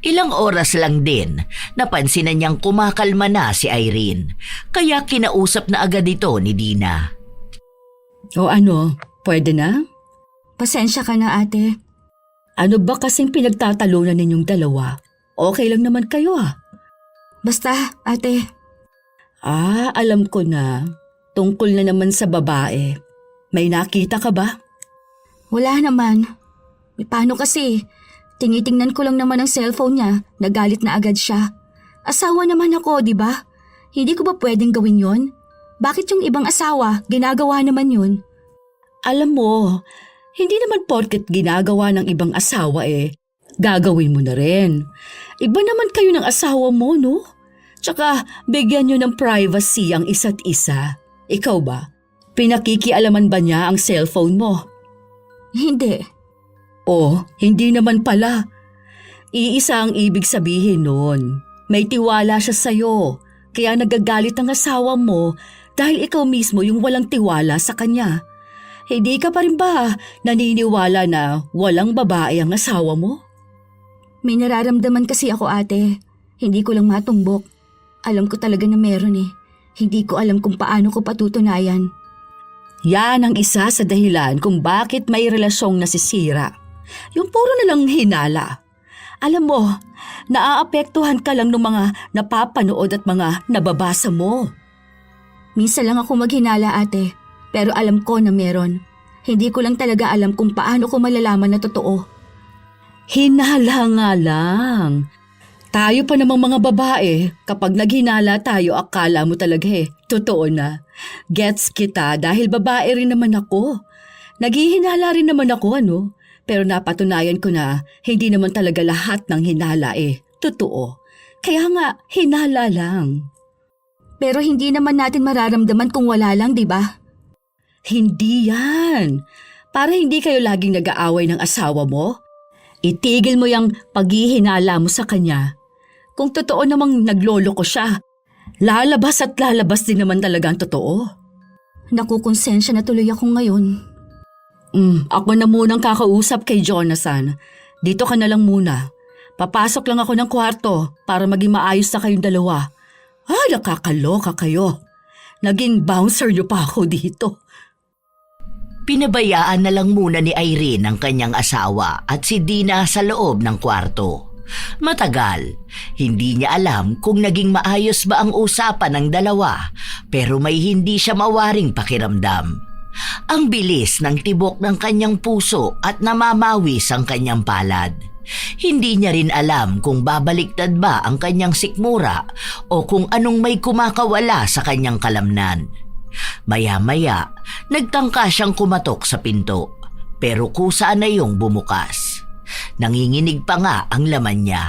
Ilang oras lang din, napansin na niyang kumakalma na si Irene, kaya kinausap na agad ito ni Dina. O ano, pwede na? Pasensya ka na ate. Ano ba kasing pinagtatalunan ninyong dalawa? Okay lang naman kayo, ha? Basta ate, Alam ko na. Tungkol na naman sa babae. May nakita ka ba? wala naman. Paano kasi? Tinitingnan ko lang naman ang cellphone niya, nagalit na agad siya. Asawa naman ako, di ba? Hindi ko ba pwedeng gawin yon? Bakit yung ibang asawa, ginagawa naman yun? Alam mo, hindi naman porket ginagawa ng ibang asawa gagawin mo na rin. Iba naman kayo ng asawa mo, no? Tsaka bigyan nyo ng privacy ang isa't isa. Ikaw ba? Pinakikialaman ba niya ang cellphone mo? Hindi. Hindi naman pala. Iisa ang ibig sabihin nun. May tiwala siya sa'yo, kaya nagagalit ang asawa mo dahil ikaw mismo yung walang tiwala sa kanya. Hindi ka pa rin ba naniniwala na walang babae ang asawa mo? May nararamdaman kasi ako ate. Hindi ko lang matumbok. Alam ko talaga na meron eh. Hindi ko alam kung paano ko patutunayan. Yan ang isa sa dahilan kung bakit may relasyong nasisira. Yung puro na lang hinala. Alam mo, naaapektuhan ka lang ng mga napapanood at mga nababasa mo. Minsan lang ako maghinala ate, pero alam ko na meron. Hindi ko lang talaga alam kung paano ko malalaman na totoo. Hinala nga lang. Tayo pa namang mga babae, kapag naghinala tayo akala mo talaga totoo na. Gets kita dahil babae rin naman ako. Naghihinala rin naman ako pero napatunayan ko na hindi naman talaga lahat ng hinala totoo. Kaya nga, hinala lang. Pero hindi naman natin mararamdaman kung wala lang, di ba? Hindi yan. Para hindi kayo laging nag-aaway ng asawa mo, itigil mo yung paghihinala mo sa kanya. Kung totoo namang nagloloko siya, lalabas at lalabas din naman talaga ang totoo. Nakukonsensya na tuloy ako ngayon. Ako na munang kakausap kay Jonathan. Dito ka na lang muna. Papasok lang ako ng kwarto para maging maayos na kayong dalawa. Nakakaloka kayo. Naging bouncer niyo pa ako dito. Pinabayaan na lang muna ni Irene ang kanyang asawa at si Dina sa loob ng kwarto. Matagal, hindi niya alam kung naging maayos ba ang usapan ng dalawa, pero may hindi siya mawaring pakiramdam. Ang bilis ng tibok ng kanyang puso at namamawis ang kanyang palad. Hindi niya rin alam kung babaliktad ba ang kanyang sikmura o kung anong may kumakawala sa kanyang kalamnan. Maya-maya, nagtangka siyang kumatok sa pinto, pero kusa na yung bumukas. Nanginginig pa nga ang laman niya.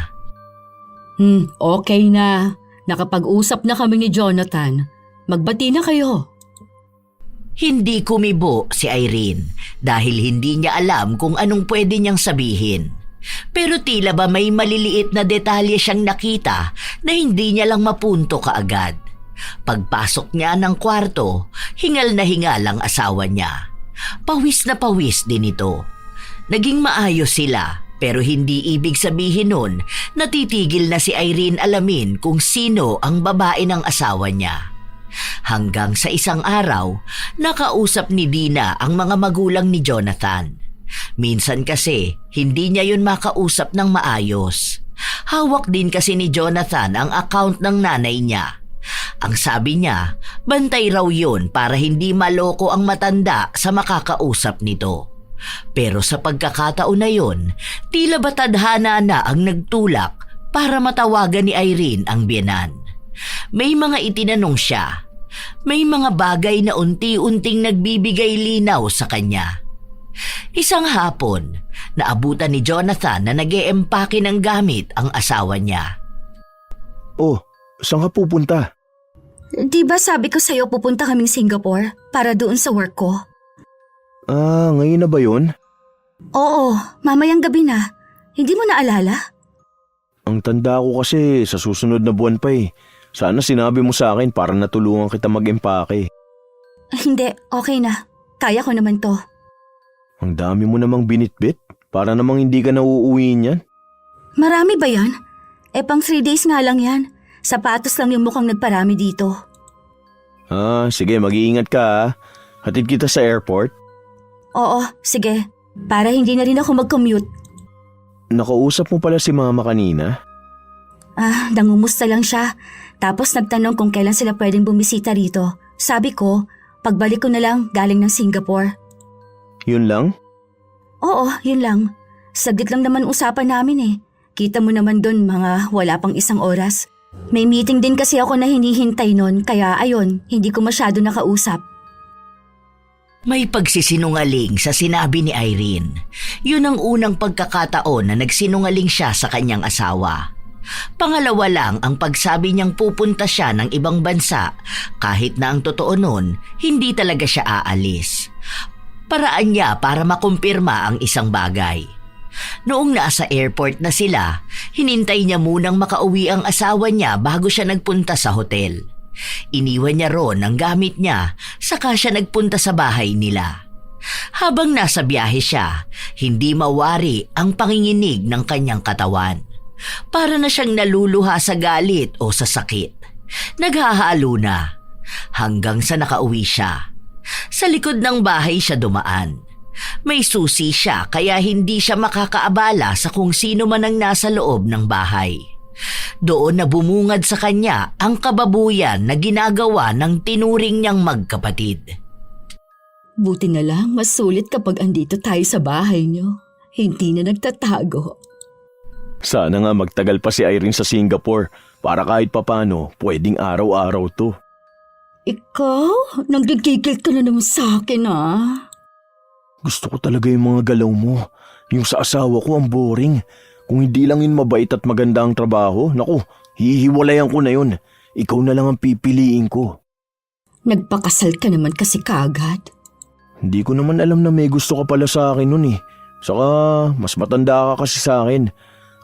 Okay na. Nakapag-usap na kami ni Jonathan. Magbati na kayo. Hindi kumibo si Irene dahil hindi niya alam kung anong pwede niyang sabihin. Pero tila ba may maliliit na detalye siyang nakita na hindi niya lang mapunto kaagad. Pagpasok niya ng kwarto, hingal na hingal ang asawa niya. Pawis na pawis din ito. Naging maayos sila, pero hindi ibig sabihin nun na titigil na si Irene alamin kung sino ang babae ng asawa niya. Hanggang sa isang araw, nakausap ni Dina ang mga magulang ni Jonathan. Minsan kasi, hindi niya yun makausap ng maayos. Hawak din kasi ni Jonathan ang account ng nanay niya. Ang sabi niya, bantay raw yun para hindi maloko ang matanda sa makakausap nito. Pero sa pagkakataon na yun, tila ba tadhana na ang nagtulak para matawagan ni Irene ang biyenan. May mga itinanong siya. May mga bagay na unti-unting nagbibigay linaw sa kanya. Isang hapon, naabutan ni Jonathan na nag-eempake ng gamit ang asawa niya. Oh, saan ka pupunta? Di ba sabi ko sa'yo pupunta kaming Singapore para doon sa work ko? Ah, ngayon na ba yun? Oo, mamayang gabi na. Hindi mo naalala? Ang tanda ko kasi sa susunod na buwan pa eh. Sana sinabi mo sa akin para natulungan kita mag-empake. Hindi, okay na. Kaya ko naman to. Ang dami mo namang binitbit. Para namang hindi ka na uuwiin yan. Marami ba yan? Pang 3 days nga lang yan. Sapatos lang yung mukhang nagparami dito. Ah, sige, mag-iingat ka ha. Hatid kita sa airport. Oo, sige. Para hindi na rin ako mag-commute. Nakausap mo pala si mama kanina? Nangumusta lang siya. Tapos nagtanong kung kailan sila pwedeng bumisita rito. Sabi ko, pagbalik ko na lang galing ng Singapore. Yun lang? Oo, yun lang. Saglit lang naman usapan namin eh. Kita mo naman doon mga wala pang 1 oras. May meeting din kasi ako na hinihintay nun, kaya ayun, hindi ko masyado nakausap. May pagsisinungaling sa sinabi ni Irene. Yun ang unang pagkakataon na nagsinungaling siya sa kanyang asawa. Pangalawa lang ang pagsabi niyang pupunta siya ng ibang bansa kahit na ang totoo nun, hindi talaga siya aalis. Paraan niya para makumpirma ang isang bagay. Noong nasa airport na sila, hinintay niya munang makauwi ang asawa niya bago siya nagpunta sa hotel. Iniwan niya ron ang gamit niya, saka siya nagpunta sa bahay nila. Habang nasa biyahe siya, hindi mawari ang panginginig ng kanyang katawan. Para na siyang naluluha sa galit o sa sakit. Naghahalo na, hanggang sa nakauwi siya. Sa likod ng bahay siya dumaan. May susi siya kaya hindi siya makakaabala sa kung sino man ang nasa loob ng bahay. Doon na bumungad sa kanya ang kababuyan na ginagawa ng tinuring niyang magkapatid. Buti na lang mas sulit kapag andito tayo sa bahay niyo. Hindi na nagtatago. Sana nga magtagal pa si Irene sa Singapore para kahit papano pwedeng araw-araw to. Ikaw? Nanggigigil ka na naman sa akin Gusto ko talaga yung mga galaw mo. Yung sa asawa ko ang boring. Kung hindi lang yun mabait at maganda ang trabaho, naku, hihiwalayan ko na yun. Ikaw na lang ang pipiliin ko. Nagpakasal ka naman kasi kagad. Hindi ko naman alam na may gusto ka pala sa akin nun eh. Saka mas matanda ka kasi sa akin.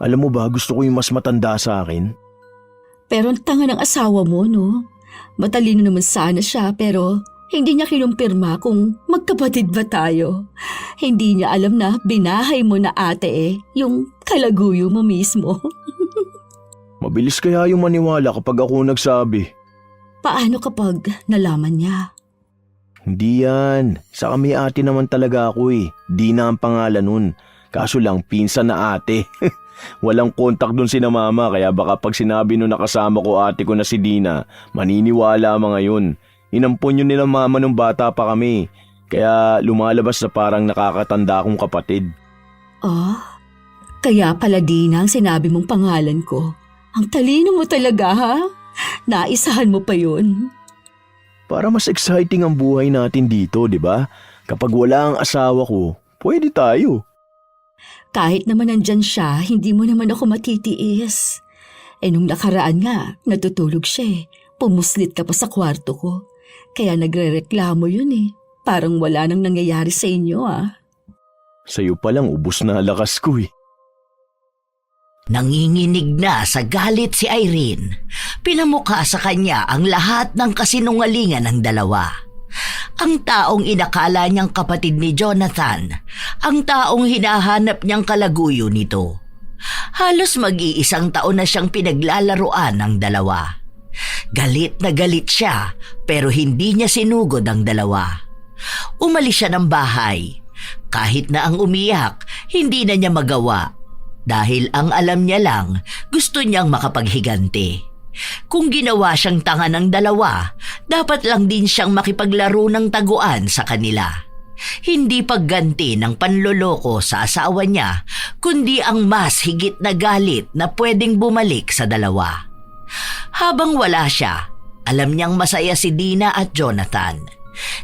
Alam mo ba, gusto ko yung mas matanda sa akin. Pero ang tanga ng asawa mo, no? Matalino naman sana siya pero hindi niya kinumpirma kung magkapatid ba tayo. Hindi niya alam na binahay mo na ate yung kalaguyo mo mismo. Mabilis kaya yung maniwala kapag ako nagsabi. Paano kapag nalaman niya? Hindi yan. Saka may ate naman talaga ako eh. Dina ang pangalan nun. Kaso lang pinsan na ate. Walang kontak dun si na mama kaya baka pag sinabi nung nakasama ko ate ko na si Dina, maniniwala mga yun. Inampon yun nila mama nung bata pa kami. Kaya lumalabas na parang nakakatanda akong kapatid. Kaya pala Dina ang sinabi mong pangalan ko. Ang talino mo talaga ha? Naisahan mo pa yun. Para mas exciting ang buhay natin dito, di ba? Kapag wala ang asawa ko, pwede tayo. Kahit naman nandyan siya, hindi mo naman ako matitiis. Nung nakaraan nga, natutulog siya Pumuslit ka pa sa kwarto ko. Kaya nagrereklamo yun Parang wala nang nangyayari sa inyo Sa'yo palang ubos na lakas ko Nanginginig na sa galit si Irene. Pinamukha sa kanya ang lahat ng kasinungalingan ng dalawa. Ang taong inakala niyang kapatid ni Jonathan, ang taong hinahanap niyang kalaguyo nito. Halos mag-iisang taon na siyang pinaglalaruan ng dalawa. Galit na galit siya pero hindi niya sinugod ang dalawa. Umalis siya ng bahay. Kahit na ang umiyak, hindi na niya magawa. Dahil ang alam niya lang, gusto niyang makapaghiganti. Kung ginawa siyang tanga ng dalawa, dapat lang din siyang makipaglaro ng taguan sa kanila. Hindi pagganti ng panloloko sa asawa niya, kundi ang mas higit na galit na pwedeng bumalik sa dalawa. Habang wala siya, alam niyang masaya si Dina at Jonathan.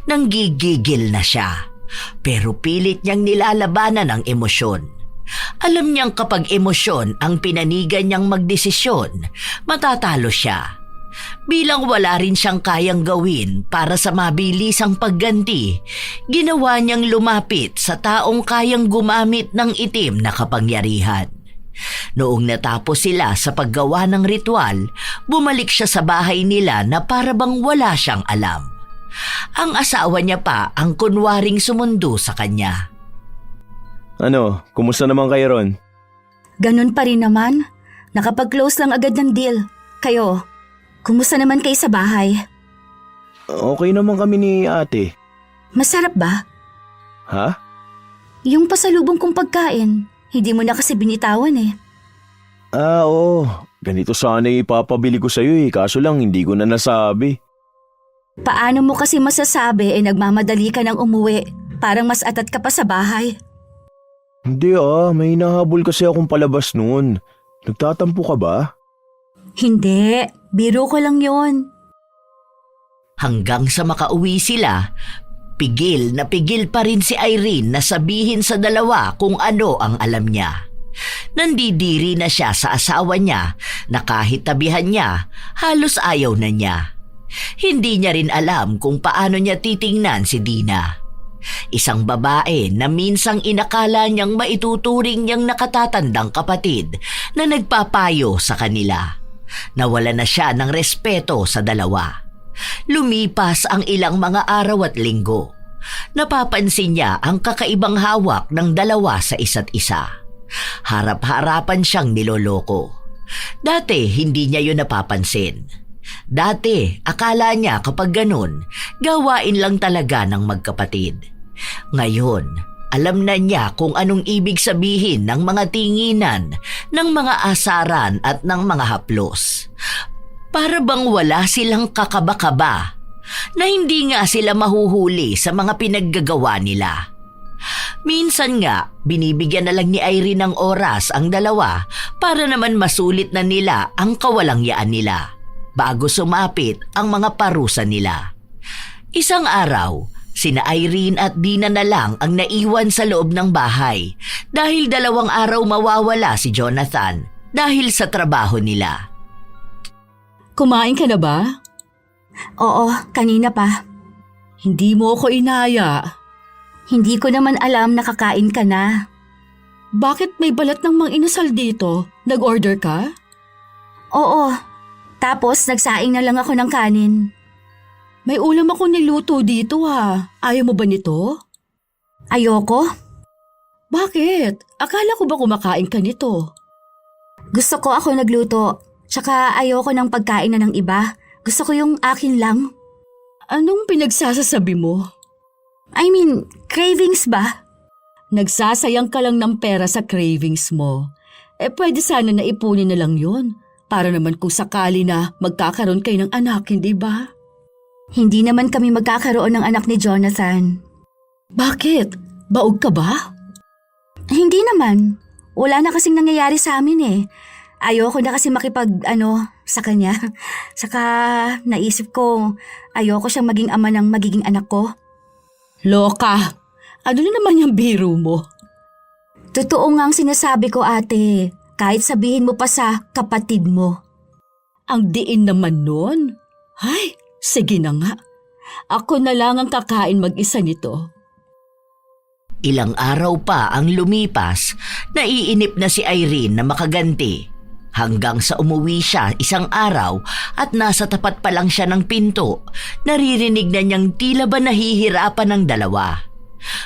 Nanggigigil na siya, pero pilit niyang nilalabanan ang emosyon. Alam niyang kapag emosyon ang pinanigan niyang magdesisyon, matatalo siya. Bilang wala rin siyang kayang gawin para sa mabilisang pagganti, ginawa niyang lumapit sa taong kayang gumamit ng itim na kapangyarihan. Noong natapos sila sa paggawa ng ritual, bumalik siya sa bahay nila na para bang wala siyang alam. Ang asawa niya pa ang kunwaring sumundo sa kanya. Ano, kumusta naman kayo ron? Ganun pa rin naman. Nakapag-close lang agad ng deal. Kayo, kumusta naman kayo sa bahay? Okay naman kami ni ate. Masarap ba? Ha? Yung pasalubong kong pagkain, hindi mo na kasi binitawan eh. Oo. Ganito sana ipapabili ko sa'yo kaso lang hindi ko na nasabi. Paano mo kasi masasabi nagmamadali ka ng umuwi? Parang mas atat ka pa sa bahay. Hindi may nahabol kasi akong palabas noon. Nagtatampo ka ba? Hindi, biro ko lang yon. Hanggang sa makauwi sila, pigil na pigil pa rin si Irene na sabihin sa dalawa kung ano ang alam niya. Nandidiri na siya sa asawa niya na kahit tabihan niya, halos ayaw na niya. Hindi niya rin alam kung paano niya titingnan si Dina. Isang babae na minsang inakala niyang maituturing niyang nakatatandang kapatid na nagpapayo sa kanila. Nawala na siya ng respeto sa dalawa. Lumipas ang ilang mga araw at linggo. Napapansin niya ang kakaibang hawak ng dalawa sa isa't isa. Harap-harapan siyang niloloko. Dati hindi niya yun napapansin. Dati akala niya kapag ganun, gawain lang talaga ng magkapatid. Ngayon, alam na niya kung anong ibig sabihin ng mga tinginan, ng mga asaran at ng mga haplos. Para bang wala silang kakaba-kaba, na hindi nga sila mahuhuli sa mga pinaggagawa nila. Minsan nga, binibigyan na lang ni Irene ng oras ang dalawa para naman masulit na nila ang kawalangyaan nila bago sumapit ang mga parusa nila. Isang araw, sina Irene at Dina na lang ang naiwan sa loob ng bahay dahil 2 araw mawawala si Jonathan dahil sa trabaho nila. Kumain ka na ba? Oo, kanina pa. Hindi mo ako inaya. Hindi ko naman alam na kakain ka na. Bakit may balat ng mang inasal dito? Nag-order ka? Oo, tapos nagsaing na lang ako ng kanin. May ulam ako niluto dito Ayaw mo ba nito? Ayoko. Bakit? Akala ko ba kumakain ka nito? Gusto ko ako nagluto. Tsaka ayoko ng pagkain na ng iba. Gusto ko yung akin lang. Anong pinagsasasabi mo? I mean, cravings ba? Nagsasayang ka lang ng pera sa cravings mo. Pwede sana na ipunin na lang yon. Para naman kung sakali na magkakaroon kayo ng anak, hindi ba? Hindi naman kami magkakaroon ng anak ni Jonathan. Bakit? Baog ka ba? Hindi naman. Wala na kasing nangyayari sa amin Ayoko na kasi sa kanya. Saka naisip ko, ayoko siyang maging ama ng magiging anak ko. Loka! Ano na naman yung biro mo? Totoo nga ang sinasabi ko, ate. Kahit sabihin mo pa sa kapatid mo. Ang diin naman nun. Ay, sige na nga. Ako na lang ang kakain mag-isa nito. Ilang araw pa ang lumipas, naiinip na si Irene na makaganti. Hanggang sa umuwi siya isang araw at nasa tapat pa lang siya ng pinto, naririnig na niyang tila ba nahihirapan ng dalawa.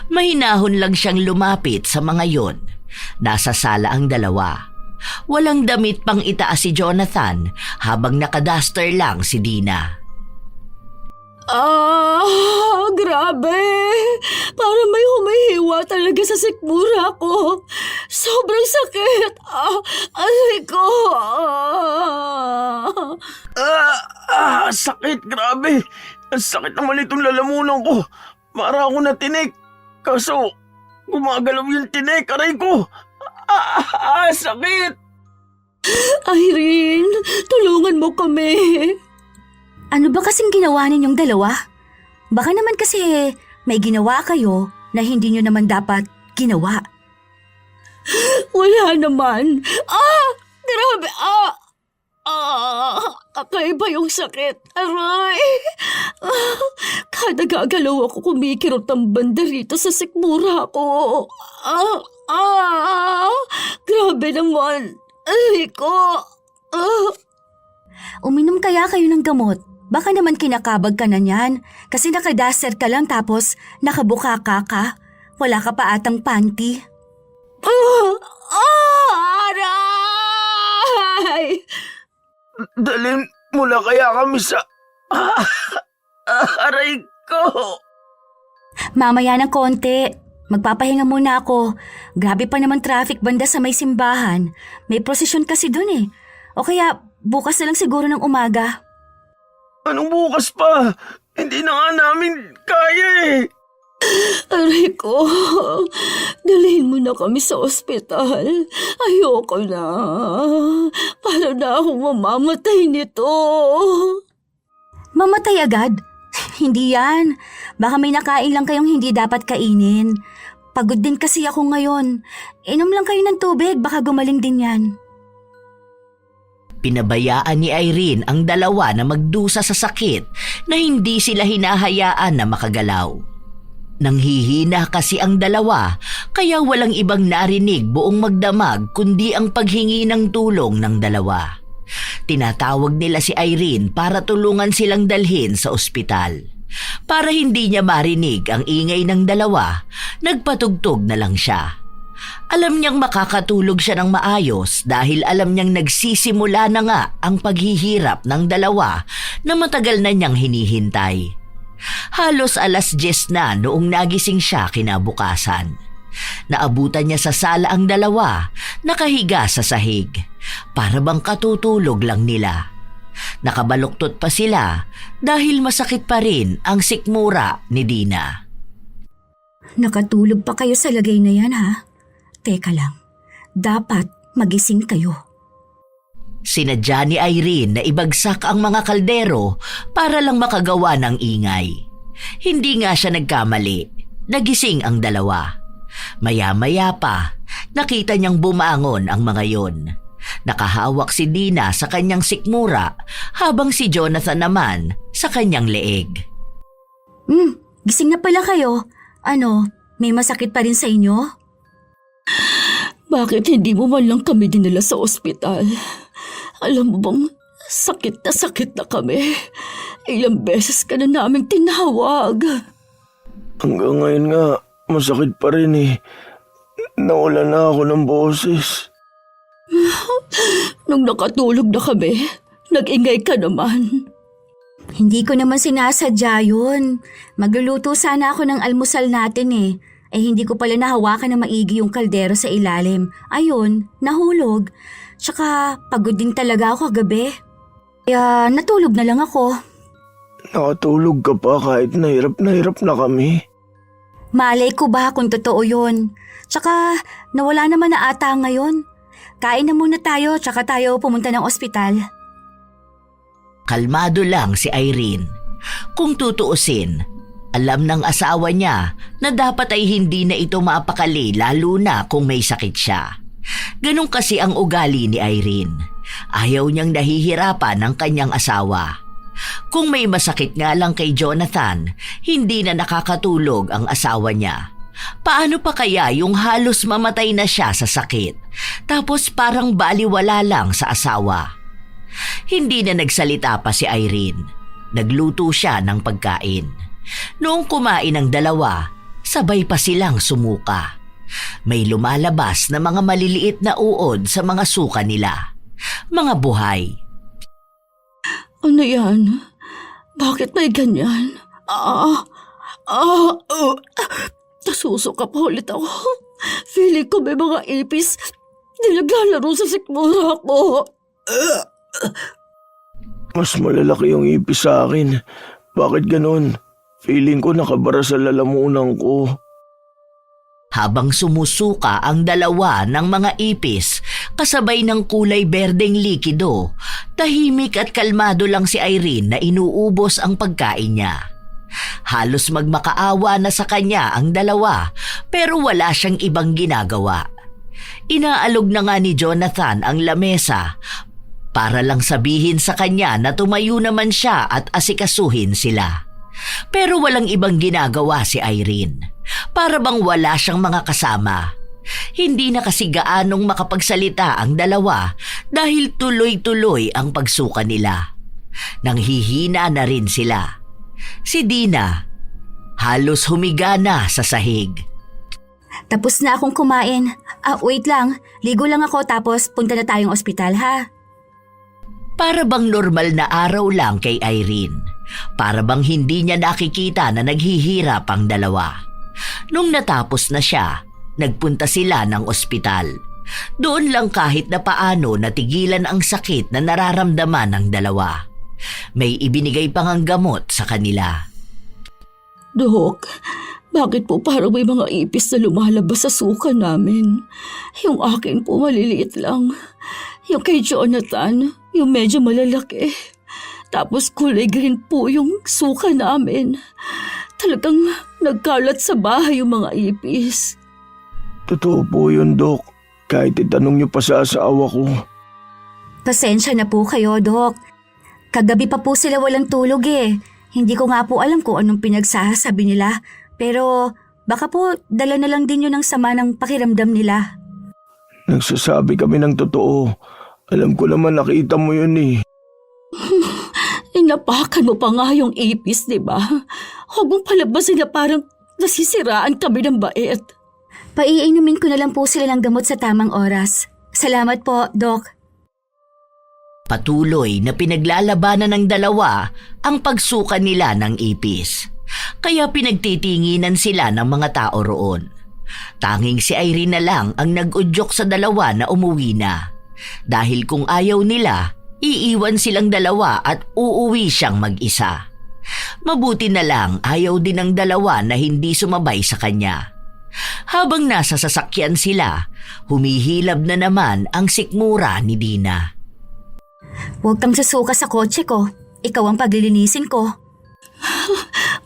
Mahinahon lang siyang lumapit sa mga yon. Nasa sala ang dalawa. Walang damit pang itaas si Jonathan habang nakaduster lang si Dina. Grabe! Parang may humihiwa talaga sa sikmura ko. Sobrang sakit. Aray ko. Sakit, grabe. Ang sakit naman itong lalamunan ko. Para ako natinik. Kaso, gumagalaw yung tinik, aray ko. Sakit. Irene, tulungan mo kami. Ano ba kasing ginawa ninyong dalawa? Baka naman kasi may ginawa kayo na hindi nyo naman dapat ginawa. Wala naman. Grabe. Kakaiba yung sakit. Aray. Kada gagalaw ako, kumikirot ang banda rito sa sikmura ko. Grabe naman. Aray ko. Uminom kaya kayo ng gamot? Baka naman kinakabag ka na niyan kasi nakadaster ka lang tapos nakabuka ka. Wala ka pa atang panty. Aray! Dalhin mo na kaya kami sa... aray ko. Mamaya ng konti. Magpapahinga muna ako. Grabe pa naman traffic banda sa may simbahan. May prosesyon kasi dun eh. O kaya bukas na lang siguro ng umaga. Anong bukas pa? Hindi na nga namin kaya eh. Aray ko, dalhin mo na kami sa ospital. Ayoko na. Para na akong mamamatay nito. Mamatay agad? Hindi yan. Baka may nakain lang kayong hindi dapat kainin. Pagod din kasi ako ngayon. Inom lang kayo ng tubig, baka gumaling din yan. Pinabayaan ni Irene ang dalawa na magdusa sa sakit na hindi sila hinahayaan na makagalaw. Nanghihina kasi ang dalawa kaya walang ibang narinig buong magdamag kundi ang paghingi ng tulong ng dalawa. Tinatawag nila si Irene para tulungan silang dalhin sa ospital. Para hindi niya marinig ang ingay ng dalawa, nagpatugtog na lang siya. Alam niyang makakatulog siya ng maayos dahil alam niyang nagsisimula na nga ang paghihirap ng dalawa na matagal na niyang hinihintay. Halos 10:00 na noong nagising siya kinabukasan. Naabutan niya sa sala ang dalawa, nakahiga sa sahig. Para bang katutulog lang nila. Nakabaluktot pa sila dahil masakit pa rin ang sikmura ni Dina. Nakatulog pa kayo sa lagay na yan ha? Teka lang, dapat magising kayo. Sinadya ni Irene na ibagsak ang mga kaldero para lang makagawa ng ingay. Hindi nga siya nagkamali. Nagising ang dalawa. Maya-maya pa, nakita niyang bumangon ang mga yon. Nakahawak si Dina sa kanyang sikmura habang si Jonathan naman sa kanyang leeg. Gising na pala kayo. Ano, may masakit pa rin sa inyo? Bakit hindi mo man lang kami dinala sa ospital? Alam mo bang sakit na kami? Ilang beses ka na naming tinawag. Hanggang ngayon nga, masakit pa rin eh. Nawala na ako ng boses. Nung nakatulog na kami, nag-ingay ka naman. Hindi ko naman sinasadya yun. Magluluto sana ako ng almusal natin eh. Hindi ko pala nahawakan na maigi yung kaldero sa ilalim. Ayun, nahulog. Tsaka pagod din talaga ako kagabi. Kaya natulog na lang ako. Nakatulog ka pa kahit nahirap na kami. Malay ko ba kung totoo yun? Tsaka nawala naman na ata ngayon. Kain na muna tayo tsaka tayo pumunta ng ospital. Kalmado lang si Irene. Kung tutuusin, alam ng asawa niya na dapat ay hindi na ito maapakali lalo na kung may sakit siya. Ganun kasi ang ugali ni Irene. Ayaw niyang nahihirapan ng kanyang asawa. Kung may masakit nga lang kay Jonathan, hindi na nakakatulog ang asawa niya. Paano pa kaya yung halos mamatay na siya sa sakit, tapos parang baliwala lang sa asawa? Hindi na nagsalita pa si Irene. Nagluto siya ng pagkain. Noong kumain ang dalawa, sabay pa silang sumuka. May lumalabas na mga maliliit na uod sa mga suka nila. Mga buhay. Ano yan? Bakit may ganyan? Nasusuka pa ulit ako. Feeling ko may mga ipis na naglalaro sa sikmura ko. Mas malalaki yung ipis sa akin. Bakit ganon? Feeling ko nakabara sa lalamunan ko. Habang sumusuka ang dalawa ng mga ipis, kasabay ng kulay berdeng likido, tahimik at kalmado lang si Irene na inuubos ang pagkain niya. Halos magmakaawa na sa kanya ang dalawa, pero wala siyang ibang ginagawa. Inaalog na nga ni Jonathan ang lamesa para lang sabihin sa kanya na tumayo naman siya at asikasuhin sila. Pero walang ibang ginagawa si Irene. Para bang wala siyang mga kasama. Hindi na kasi gaanong makapagsalita ang dalawa dahil tuloy-tuloy ang pagsuka nila. Nanghihina na rin sila. Si Dina, halos humiga na sa sahig. Tapos na akong kumain. Wait lang. Ligo lang ako tapos punta na tayong ospital, ha? Para bang normal na araw lang kay Irene. Para bang hindi niya nakikita na naghihirap ang dalawa. Nung natapos na siya, nagpunta sila ng ospital. Doon lang kahit na paano natigilan ang sakit na nararamdaman ng dalawa. May ibinigay pang ang gamot sa kanila. Dok, bakit po parang may mga ipis na lumalabas sa suka namin? Yung akin po maliliit lang. Yung kay Jonathan, yung medyo malalaki. Tapos kulay green po yung suka namin. Talagang nagkalat sa bahay yung mga ipis. Totoo po yun, Dok. Kahit itanong niyo pa sa asawa ko. Pasensya na po kayo, Dok. Kagabi pa po sila walang tulog eh. Hindi ko nga po alam kung anong pinagsasabi nila. Pero baka po dala na lang din yun ng sama ng pakiramdam nila. Nagsasabi kami ng totoo. Alam ko naman nakita mo yun eh. Inapakan mo pa nga yung ipis, di ba? Huwag mong palabasin na parang nasisiraan kami ng bait. Paiinumin ko na lang po sila ng gamot sa tamang oras. Salamat po, Doc. Patuloy na pinaglalabanan ng dalawa ang pagsuka nila ng ipis. Kaya pinagtitinginan sila ng mga tao roon. Tanging si Irene na lang ang nag-udyok sa dalawa na umuwi na. Dahil kung ayaw nila, iiwan silang dalawa at uuwi siyang mag-isa. Mabuti na lang ayaw din ng dalawa na hindi sumabay sa kanya. Habang nasa sasakyan sila, humihilab na naman ang sikmura ni Dina. Huwag kang susuka sa kotse ko. Ikaw ang paglilinisin ko.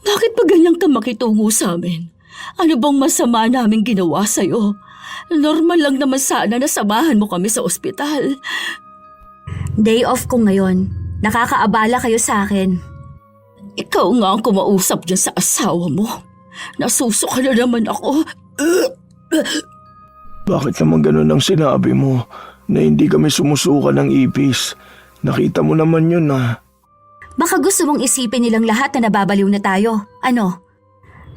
Bakit ba ganyan ka makitungo sa amin? Ano bang masama naming ginawa sa'yo? Normal lang naman sana na samahan mo kami sa ospital. Day off ko ngayon. Nakakaabala kayo sa akin. Ikaw nga ang kumausap dyan sa asawa mo. Nasusuka na naman ako. Bakit naman ganun ang sinabi mo na hindi kami sumusuka ng ipis? Nakita mo naman yun ah. Baka gusto mong isipin nilang lahat na nababaliw na tayo. Ano?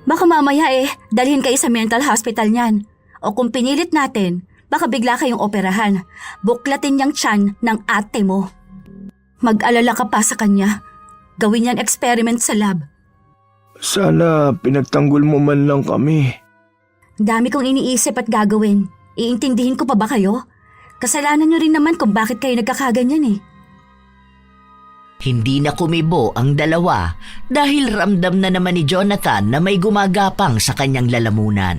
Baka mamaya dalhin kayo sa mental hospital niyan. O kung pinilit natin, baka bigla kayong operahan. Buklatin niyang tiyan ng ate mo. Mag-alala ka pa sa kanya. Gawin niyan experiment sa lab. Sana pinagtanggol mo man lang kami. Dami kong iniisip at gagawin. Iintindihin ko pa ba kayo? Kasalanan niyo rin naman kung bakit kayo nagkakaganyan eh. Hindi na kumibo ang dalawa dahil ramdam na naman ni Jonathan na may gumagapang sa kanyang lalamunan.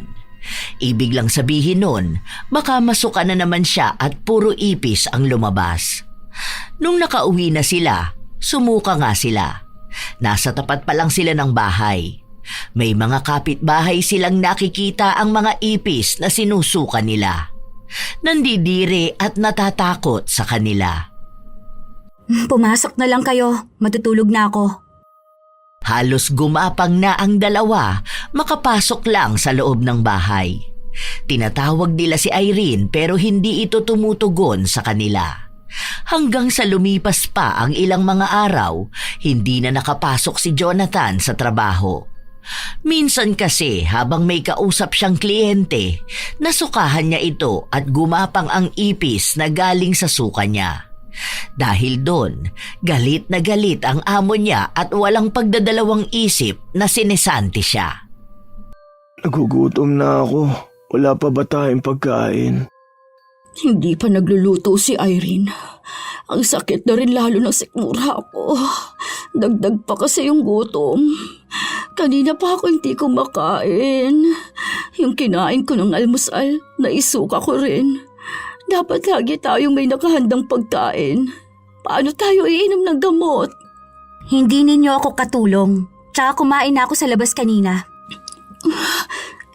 Ibig lang sabihin nun, baka masuka na naman siya at puro ipis ang lumabas. Nung nakauwi na sila, sumuka nga sila. Nasa tapat pa lang sila ng bahay. May mga kapitbahay silang nakikita ang mga ipis na sinusuka nila. Nandidiri at natatakot sa kanila. Pumasok na lang kayo. Matutulog na ako. Halos gumapang na ang dalawa, makapasok lang sa loob ng bahay. Tinatawag nila si Irene pero hindi ito tumutugon sa kanila. Hanggang sa lumipas pa ang ilang mga araw, hindi na nakapasok si Jonathan sa trabaho. Minsan kasi habang may kausap siyang kliyente, nasukahan niya ito at gumapang ang ipis na galing sa suka niya. Dahil doon, galit na galit ang amo niya at walang pagdadalawang isip na sinesanti siya. Nagugutom na ako. Wala pa ba tayong pagkain? Hindi pa nagluluto si Irene. Ang sakit na rin lalo ng sikmura ko. Dagdag pa kasi yung gutom. Kanina pa ako hindi kumakain. Yung kinain ko ng almusal, naisuka ko rin. Dapat lagi tayong may nakahandang pagkain. Paano tayo iinom ng gamot? Hindi ninyo ako katulong. Tsaka kumain na ako sa labas kanina.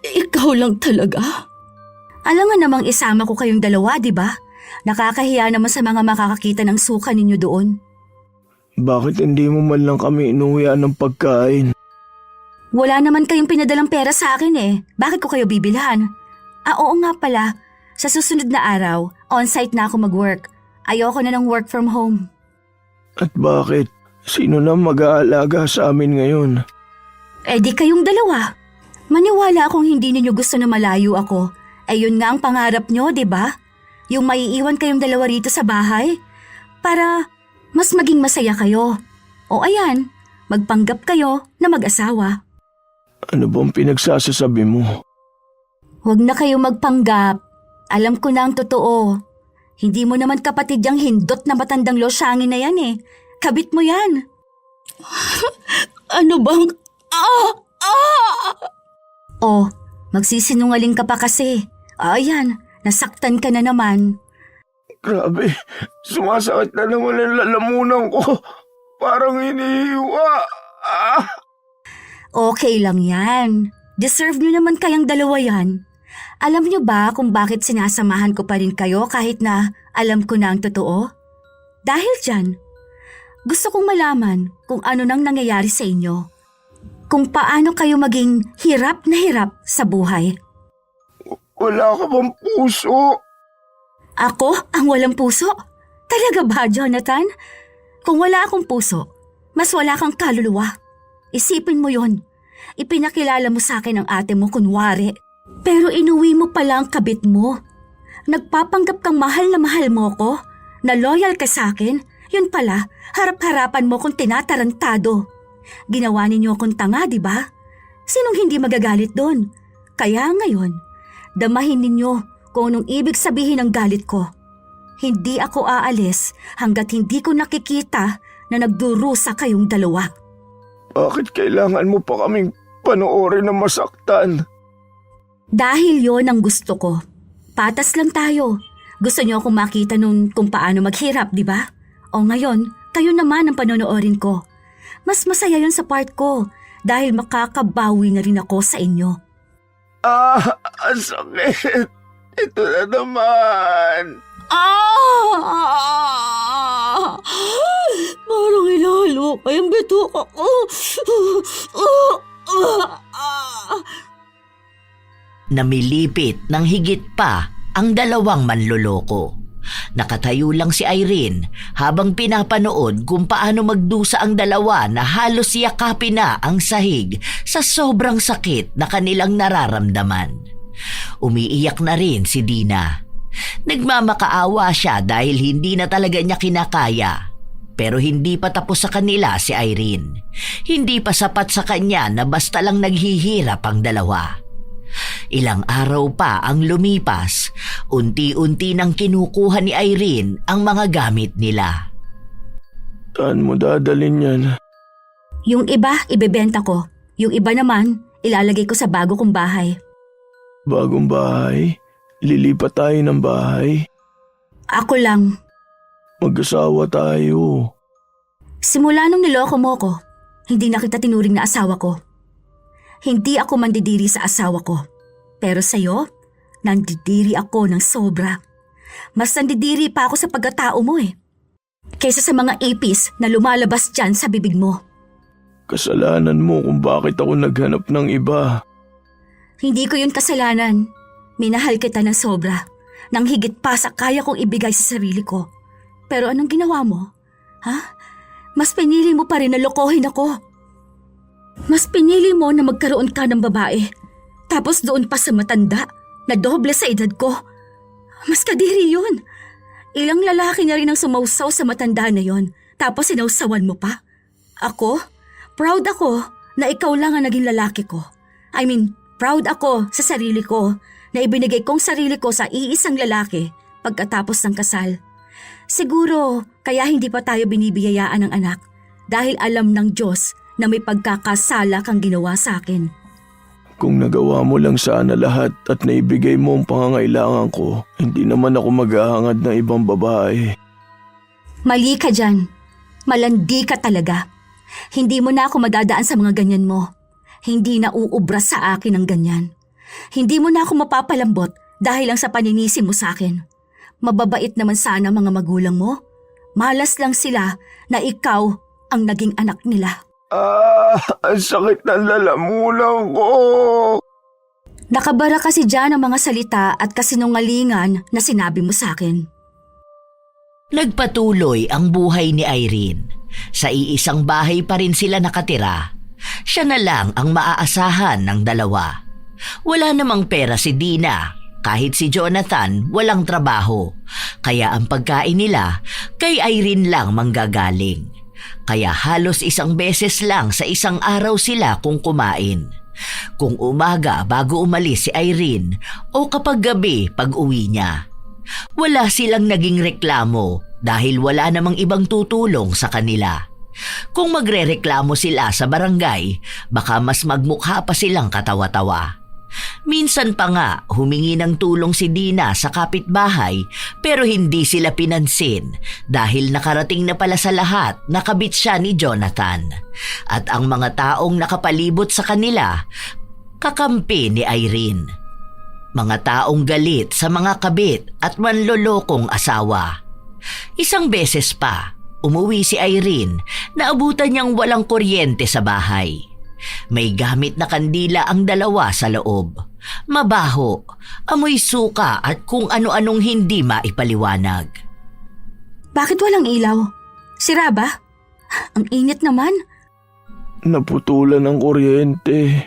Ikaw lang talaga. Alam nga namang isama ko kayong dalawa, di ba? Nakakahiya naman sa mga makakakita ng suka ninyo doon. Bakit hindi mo man lang kami inuwian ng pagkain? Wala naman kayong pinadalang pera sa akin eh. Bakit ko kayo bibilhan? Oo nga pala. Sa susunod na araw, on-site na ako mag-work. Ayoko na ng work from home. At bakit? Sino na mag-aalaga sa amin ngayon? Eh di kayong dalawa. Maniwala akong hindi ninyo gusto na malayo ako. Eh yun nga ang pangarap nyo, di ba? Yung maiiwan kayong dalawa rito sa bahay. Para mas maging masaya kayo. O ayan, magpanggap kayo na mag-asawa. Ano bang pinagsasasabi mo? Huwag na kayo magpanggap. Alam ko na ang totoo. Hindi mo naman kapatid yung hindot na matandang losyangin na yan eh. Kabit mo yan. Ano bang... Oh, magsisinungaling ka pa kasi. Ayan, nasaktan ka na naman. Grabe, sumasakit na naman ang lalamunan ko. Parang hinihiwa. Okay lang yan. Deserve nyo naman kayang dalawa yan. Alam nyo ba kung bakit sinasamahan ko pa rin kayo kahit na alam ko na ang totoo? Dahil dyan, gusto kong malaman kung ano nang nangyayari sa inyo. Kung paano kayo maging hirap na hirap sa buhay. Wala ka bang puso? Ako ang walang puso? Talaga ba, Jonathan? Kung wala akong puso, mas wala kang kaluluwa. Isipin mo yon. Ipinakilala mo sa akin ang ate mo kunwari. Pero inuwi mo pala ang kabit mo. Nagpapanggap kang mahal mo ko, na loyal ka sa akin, yun pala, harap-harapan mo kung tinatarantado. Ginawa ninyo akong tanga, di ba? Sinong hindi magagalit doon? Kaya ngayon, damahin ninyo kung anong ibig sabihin ng galit ko. Hindi ako aalis hanggat hindi ko nakikita na nagdurusa kayong dalawa. Bakit kailangan mo pa kaming panoorin na masaktan? Dahil yon ang gusto ko. Patas lang tayo. Gusto niyo akong makita nun kung paano maghirap, di ba? O ngayon, kayo naman ang panonoorin ko. Mas masaya yon sa part ko dahil makakabawi na rin ako sa inyo. Ang sakit. Ito na naman. Parang inalo pa yung bitok ako. Namilipit ng higit pa ang dalawang manloloko. Nakatayo lang si Irene habang pinapanood kung paano magdusa ang dalawa na halos yakapin na ang sahig sa sobrang sakit na kanilang nararamdaman. Umiiyak na rin si Dina. Nagmamakaawa siya dahil hindi na talaga niya kinakaya. Pero hindi pa tapos sa kanila si Irene. Hindi pa sapat sa kanya na basta lang naghihirap ang dalawa. Ilang araw pa ang lumipas, unti-unti nang kinukuha ni Irene ang mga gamit nila. Saan mo dadalhin yan? Yung iba, ibebenta ko. Yung iba naman, ilalagay ko sa bago kong bahay. Bagong bahay? Lilipat tayo ng bahay? Ako lang. Mag-asawa tayo. Simula nung niloko mo ko, hindi na kita tinuring na asawa ko. Hindi ako mandidiri sa asawa ko. Pero sa'yo, nandidiri ako ng sobra. Mas nandidiri pa ako sa pagkatao mo eh. Kaysa sa mga ipis na lumalabas dyan sa bibig mo. Kasalanan mo kung bakit ako naghanap ng iba. Hindi ko yun kasalanan. Minahal kita ng sobra. Nang higit pa sa kaya kong ibigay sa sarili ko. Pero anong ginawa mo? Ha? Mas pinili mo pa rin na lokohin ako. Mas pinili mo na magkaroon ka ng babae. Tapos doon pa sa matanda na doble sa edad ko. Mas kadiri yun. Ilang lalaki na rin ang sumausaw sa matanda na yon, tapos sinausawan mo pa? Ako? Proud ako na ikaw lang ang naging lalaki ko. I mean, proud ako sa sarili ko na ibinigay kong sarili ko sa iisang lalaki pagkatapos ng kasal. Siguro kaya hindi pa tayo binibiyayaan ng anak dahil alam ng Diyos na may pagkakasala kang ginawa sa akin. Kung nagawa mo lang sana lahat at naibigay mo ang pangangailangan ko, hindi naman ako maghahangad ng ibang babae. Mali ka dyan. Malandi ka talaga. Hindi mo na ako madadaan sa mga ganyan mo. Hindi na uubra sa akin ang ganyan. Hindi mo na ako mapapalambot dahil lang sa paninisi mo sa akin. Mababait naman sana mga magulang mo. Malas lang sila na ikaw ang naging anak nila. Ang sakit ng lalamunan ko. Nakabara kasi dyan ang mga salita at kasinungalingan na sinabi mo sa akin. Nagpatuloy ang buhay ni Irene. Sa iisang bahay pa rin sila nakatira. Siya na lang ang maaasahan ng dalawa. Wala namang pera si Dina, kahit si Jonathan walang trabaho. Kaya ang pagkain nila kay Irene lang manggagaling. Kaya halos isang beses lang sa isang araw sila kung kumain. Kung umaga bago umalis si Irene o kapag gabi pag uwi niya. Wala silang naging reklamo dahil wala namang ibang tutulong sa kanila. Kung magrereklamo sila sa barangay, baka mas magmukha pa silang katawa-tawa. Minsan pa nga humingi ng tulong si Dina sa kapitbahay pero hindi sila pinansin dahil nakarating na pala sa lahat na kabit siya ni Jonathan. At ang mga taong nakapalibot sa kanila, kakampi ni Irene. Mga taong galit sa mga kabit at manlolokong asawa. Isang beses pa, umuwi si Irene na abutan niyang walang kuryente sa bahay. May gamit na kandila ang dalawa sa loob. Mabaho, amoy suka at kung ano-anong hindi maipaliwanag. Bakit walang ilaw? Sira ba? Ang init naman. Naputulan ng kuryente.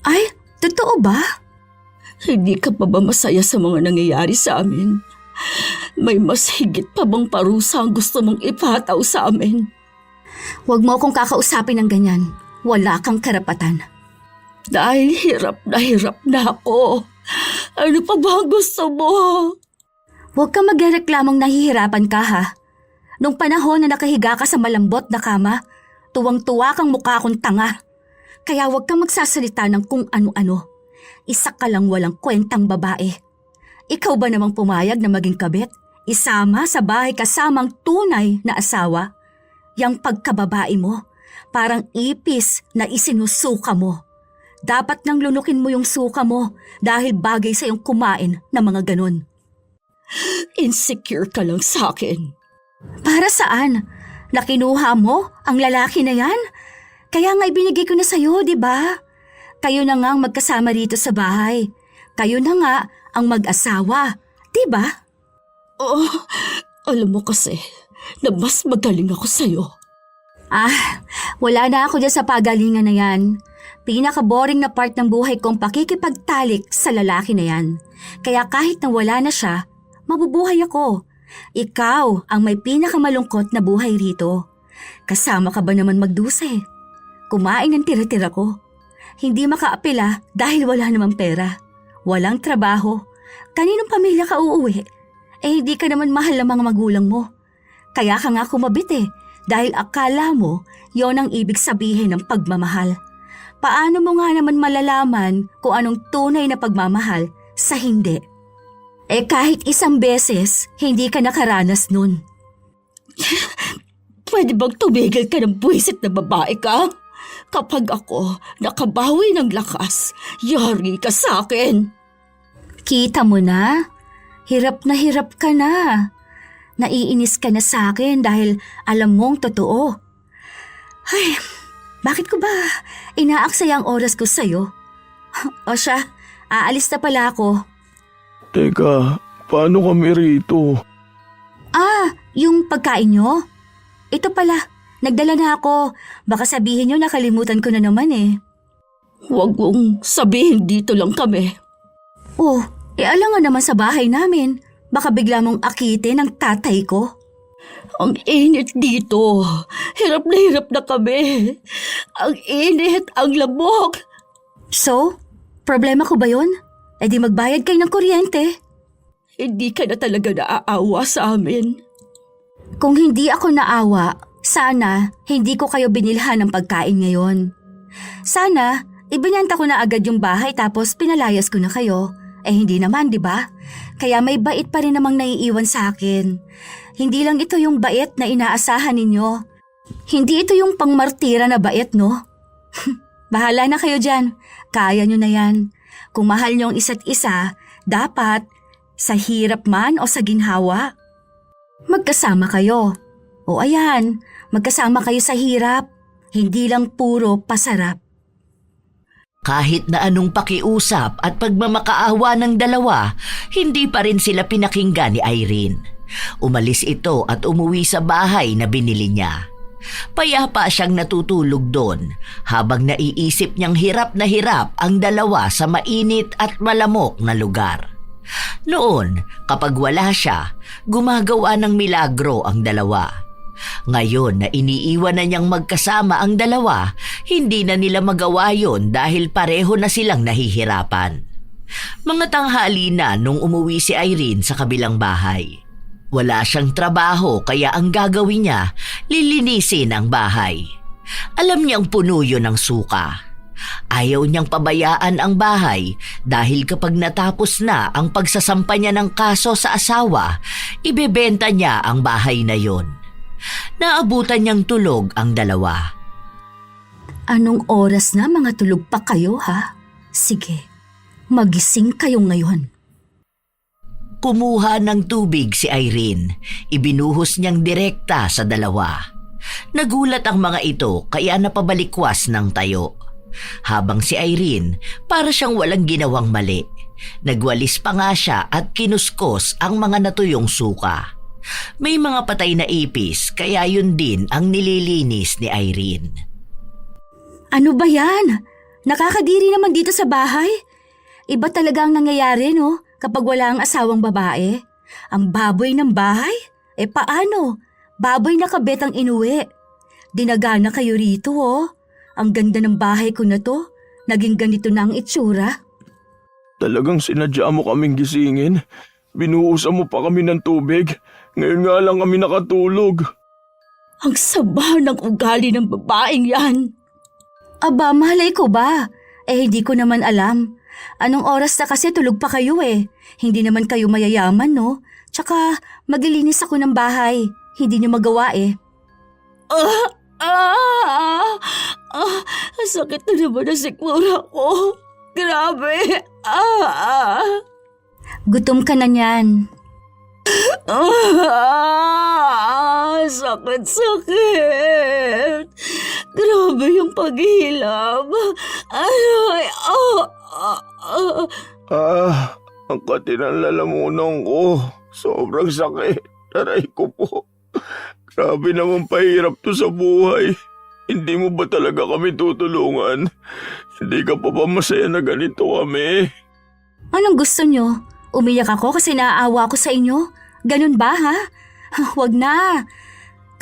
Ay, totoo ba? Hindi ka pa ba masaya sa mga nangyayari sa amin? May mas higit pa bang parusa ang gusto mong ipataw sa amin? Huwag mo akong kakausapin ng ganyan. Wala kang karapatan. Dahil hirap na ako. Ano pa ba ang gusto mo? Huwag kang magreklamong nahihirapan ka ha. Nung panahon na nakahiga ka sa malambot na kama, tuwang-tuwa kang mukha kong tanga. Kaya huwag kang magsasalita ng kung ano-ano. Isa ka lang walang kwentang babae. Ikaw ba namang pumayag na maging kabit? Isama sa bahay kasamang tunay na asawa? Yang pagkababae mo, parang ipis na isinusuka mo. Dapat nang lunukin mo yung suka mo dahil bagay sa iyong kumain na mga ganon. Insecure ka lang sa akin. Para saan? Nakinuha mo ang lalaki na yan? Kaya nga ibinigay ko na sa'yo, di ba? Kayo na nga ang magkasama rito sa bahay. Kayo na nga ang mag-asawa, di ba? Oh, alam mo kasi na mas magaling ako sa'yo. Wala na ako dyan sa pagalingan na yan. Pinaka-boring na part ng buhay kong pakikipagtalik sa lalaki na yan. Kaya kahit na wala na siya, mabubuhay ako. Ikaw ang may pinakamalungkot na buhay rito. Kasama ka ba naman magduse? Kumain ng tira-tira ko. Hindi makaapila dahil wala namang pera. Walang trabaho. Kaninong pamilya ka uuwi? Hindi ka naman mahal ng mga magulang mo. Kaya ka nga kumabit dahil akala mo yon ang ibig sabihin ng pagmamahal. Paano mo nga naman malalaman kung anong tunay na pagmamahal sa hindi? Kahit isang beses, hindi ka nakaranas nun. Pwede bang tumigil ka ng buwisit na babae ka? Kapag ako nakabawi ng lakas, yari ka sa akin. Kita mo na? Hirap ka na. Naiinis ka na sa akin dahil alam mong totoo. Ay, bakit ko ba inaaksaya ang oras ko sa'yo? O siya, aalis na pala ako. Teka, paano kami rito? Yung pagkain nyo? Ito pala, nagdala na ako. Baka sabihin nyo nakalimutan ko na naman Huwag mong sabihin dito lang kami. Alam nga naman sa bahay namin. Baka bigla mong akitin ang tatay ko. Ang init dito. Hirap na kami. Ang init, ang lamok. So, problema ko ba yun? E di magbayad kayo ng kuryente. Hindi ka na talaga naaawa sa amin. Kung hindi ako naawa, sana hindi ko kayo binilhan ng pagkain ngayon. Sana, ibinenta ko na agad yung bahay tapos pinalayas ko na kayo. Hindi naman, di ba? Kaya may bait pa rin namang naiiwan sa akin. Hindi lang ito yung bait na inaasahan ninyo. Hindi ito yung pangmartira na bait, no? Bahala na kayo dyan. Kaya nyo na yan. Kung mahal nyo ang isa't isa, dapat sa hirap man o sa ginhawa, magkasama kayo. O ayan, magkasama kayo sa hirap. Hindi lang puro pasarap. Kahit na anong pakiusap at pagmamakaawa ng dalawa, hindi pa rin sila pinakinggan ni Irene. Umalis ito at umuwi sa bahay na binili niya. Payapa siyang natutulog doon habang naiisip niyang hirap na hirap ang dalawa sa mainit at malamok na lugar. Noon, kapag wala siya, gumagawa ng milagro ang dalawa. Ngayon na iniiwan na niyang magkasama ang dalawa, hindi na nila magawa yon dahil pareho na silang nahihirapan. Mga tanghali na nung umuwi si Irene sa kabilang bahay. Wala siyang trabaho kaya ang gagawin niya, lilinisin ang bahay. Alam niyang puno yun ng suka. Ayaw niyang pabayaan ang bahay dahil kapag natapos na ang pagsasampa niya ng kaso sa asawa, ibebenta niya ang bahay na yon. Naabutan niyang tulog ang dalawa. Anong oras na mga tulog pa kayo, ha? Sige, magising kayo ngayon. Kumuha ng tubig si Irene. Ibinuhos niyang direkta sa dalawa. Nagulat ang mga ito kaya napabalikwas ng tayo. Habang si Irene, para siyang walang ginawang mali. Nagwalis pa nga siya at kinuskos ang mga natuyong suka. May mga patay na ipis kaya yun din ang nililinis ni Irene. Ano ba yan? Nakakadiri naman dito sa bahay. Iba talaga ang nangyayari, no? Kapag wala ang asawang babae. Ang baboy ng bahay? Paano? Baboy na kabet ang inuwi. Dinagana kayo rito, oh. Ang ganda ng bahay ko na to. Naging ganito na ang itsura. Talagang sinadya mo kaming gisingin. Binuhusan mo pa kami ng tubig. Ngayon nga lang kami nakatulog. Ang sama ng ugali ng babaeng yan. Aba, malay ko ba? Hindi ko naman alam. Anong oras na kasi tulog pa kayo eh. Hindi naman kayo mayayaman, no? Tsaka maglilinis ako ng bahay. Hindi niyo magawa eh. Sakit na naman ang sikmura ko. Grabe. Gutom ka na niyan. Sakit. Grabe yung paghilab. Ang kati ng lalamunan ko. Sobrang sakit. Aray ko po. Grabe naman pahirap to sa buhay. Hindi mo ba talaga kami tutulungan? Hindi ka pa ba masaya na ganito kami? Anong gusto niyo? Umiyak ako kasi naaawa ko sa inyo? Ganun ba, ha? Huwag na.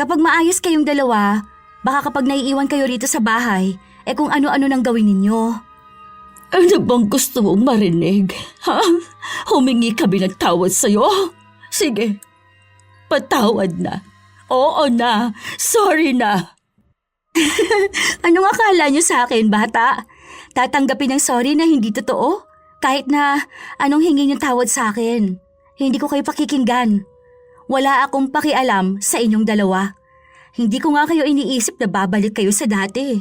Kapag maayos kayong dalawa, baka kapag naiiwan kayo rito sa bahay, kung ano-ano nang gawin ninyo. Ano bang gusto mong marinig? Ha? Humingi kami ng tawad sa'yo? Sige, patawad na. Oo na, sorry na. Anong akala niyo sa akin, bata? Tatanggapin ng sorry na hindi totoo? Kahit na anong hingi niyong tawad sa akin, hindi ko kayo pakikinggan. Wala akong pakialam sa inyong dalawa. Hindi ko nga kayo iniisip na babalik kayo sa dati.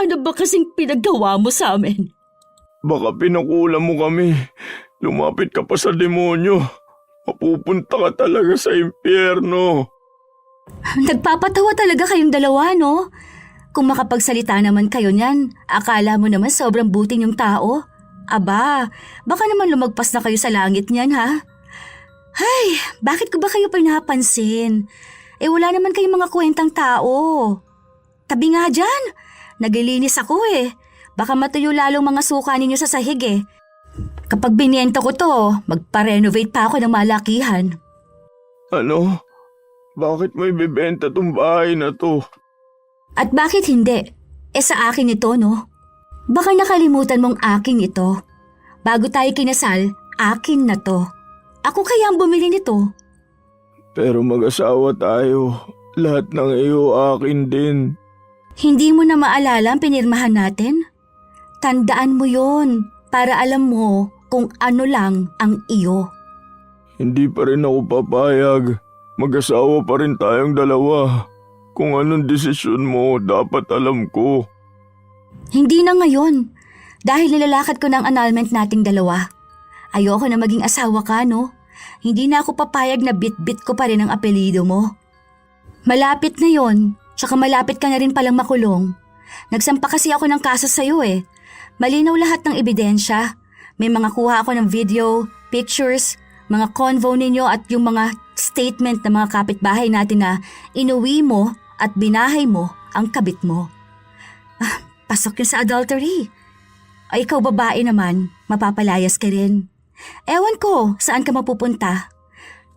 Ano ba kasing pinagawa mo sa amin? Baka pinakulam mo kami. Lumapit ka pa sa demonyo. Mapupunta ka talaga sa impyerno. Nagpapatawa talaga kayong dalawa, no? Kung makapagsalita naman kayo niyan, akala mo naman sobrang buti niyong tao. Aba, baka naman lumagpas na kayo sa langit niyan, ha? Ay, bakit ko ba kayo pinapansin? Wala naman kayong mga kwentang tao. Tabi nga dyan, naglilinis ako eh. Baka matuyo lalong mga suka ninyo sa sahig eh. Kapag binienta ko to, magpa-renovate pa ako ng malakihan. Ano? Bakit may bibenta tong bahay na to? At bakit hindi? Sa akin ito, no? Baka nakalimutan mong akin ito. Bago tayo kinasal, akin na to. Ako kaya ang bumili nito. Pero mag-asawa tayo. Lahat ng iyo akin din. Hindi mo na maalala ang pinirmahan natin? Tandaan mo yon para alam mo kung ano lang ang iyo. Hindi pa rin ako papayag. Mag-asawa pa rin tayong dalawa. Kung anong desisyon mo, dapat alam ko. Hindi na ngayon. Dahil nilalakad ko ng annulment nating dalawa. Ayoko na maging asawa ka, no? Hindi na ako papayag na bit-bit ko pa rin ang apelido mo. Malapit na yon, tsaka malapit ka na rin palang makulong. Nagsampa kasi ako ng kaso sa'yo eh. Malinaw lahat ng ebidensya. May mga kuha ako ng video, pictures, mga convo ninyo at yung mga statement ng mga kapitbahay natin na inuwi mo at binahay mo ang kabit mo. Pasok yun sa adultery. Ay ikaw babae naman, mapapalayas ka rin. Ewan ko saan ka mapupunta.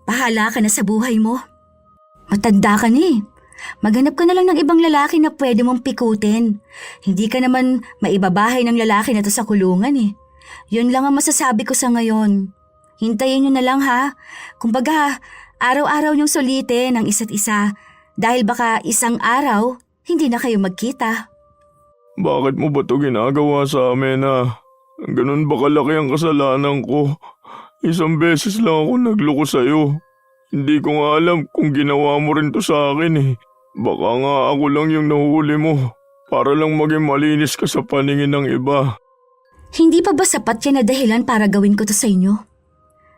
Bahala ka na sa buhay mo. Matanda ka na eh. Maghanap ka na lang ng ibang lalaki na pwede mong pikutin. Hindi ka naman maibabahay ng lalaki na to sa kulungan eh. Yun lang ang masasabi ko sa ngayon. Hintayin nyo na lang ha. Kumbaga, araw-araw nyong sulitin ang isa't isa. Dahil baka isang araw, hindi na kayo magkita. Bakit mo ba ito ginagawa sa amin Ganun ba kalaki ang kasalanan ko? Isang beses lang ako nagloko sa'yo. Hindi ko nga alam kung ginawa mo rin to sa akin eh. Baka nga ako lang yung nahuli mo. Para lang maging malinis ka sa paningin ng iba. Hindi pa ba sapat yan na dahilan para gawin ko to sa inyo?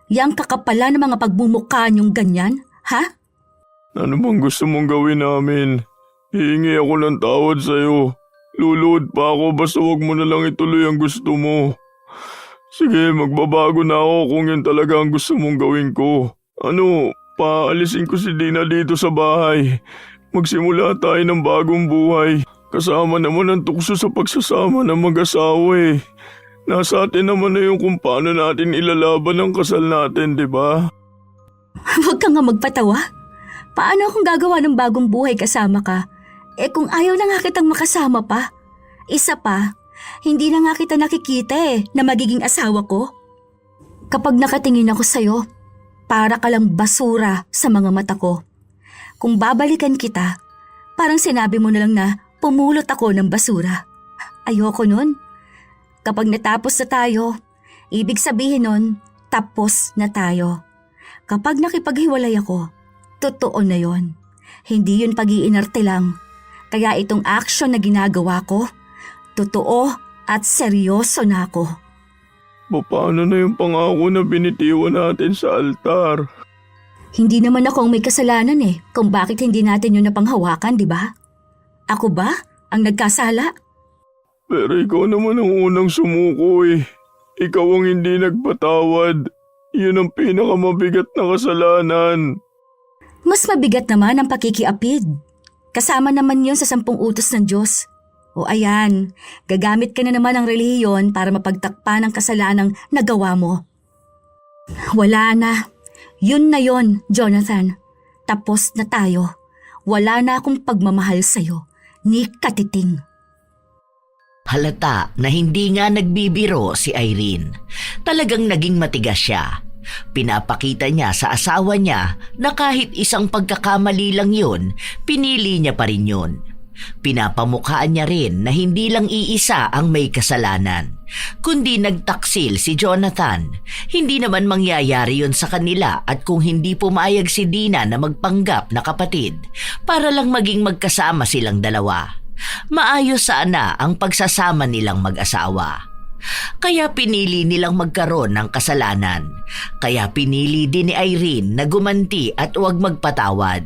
Yang kakapalan ng mga pagmumukhaan yung ganyan, ha? Ano bang gusto mong gawin namin? Hihingi ako ng tawad sa'yo. Luluhod pa ako basta wag mo na lang ituloy ang gusto mo. Sige, magbabago na ako kung yun talaga ang gusto mong gawin ko. Paalisin ko si Dina dito sa bahay. Magsimula tayo ng bagong buhay. Kasama naman ang tukso sa pagsasama ng mag-asawa eh. Nasa atin naman na yung kung paano natin ilalaban ang kasal natin, di ba? Huwag ka nga magpatawa. Paano akong gagawa ng bagong buhay kasama ka? Kung ayaw na nga kitang makasama pa. Isa pa, hindi na nga kita nakikita na magiging asawa ko. Kapag nakatingin ako sa'yo, para ka lang basura sa mga mata ko. Kung babalikan kita, parang sinabi mo na lang na pumulot ako ng basura. Ayoko nun. Kapag natapos na tayo, ibig sabihin nun, tapos na tayo. Kapag nakipaghiwalay ako, totoo na yon. Hindi yun pag-iinarte lang. Kaya itong action na ginagawa ko, totoo at seryoso na ako. Paano na yung pangako na binitiwan natin sa altar? Hindi naman ako ang may kasalanan kung bakit hindi natin yun napanghawakan, di ba? Ako ba ang nagkasala? Pero ikaw naman ang unang sumuko eh. Ikaw ang hindi nagpatawad. Yun ang pinakamabigat na kasalanan. Mas mabigat naman ang pakikiapid. Kasama naman yun sa 10 utos ng Diyos. O ayan, gagamit ka na naman ng relihiyon para mapagtakpan ang kasalanang nagawa mo. Wala na. Yun na yon, Jonathan. Tapos na tayo. Wala na akong pagmamahal sa'yo, ni katiting. Halata na hindi nga nagbibiro si Irene. Talagang naging matigas siya. Pinapakita niya sa asawa niya na kahit isang pagkakamali lang yun, pinili niya pa rin yun. Pinapamukhaan niya rin na hindi lang iisa ang may kasalanan, kundi nagtaksil si Jonathan. Hindi naman mangyayari yun sa kanila at kung hindi pumayag si Dina na magpanggap na kapatid para lang maging magkasama silang dalawa, maayos sana ang pagsasama nilang mag-asawa. Kaya pinili nilang magkaroon ng kasalanan. Kaya pinili din ni Irene na gumanti at huwag magpatawad.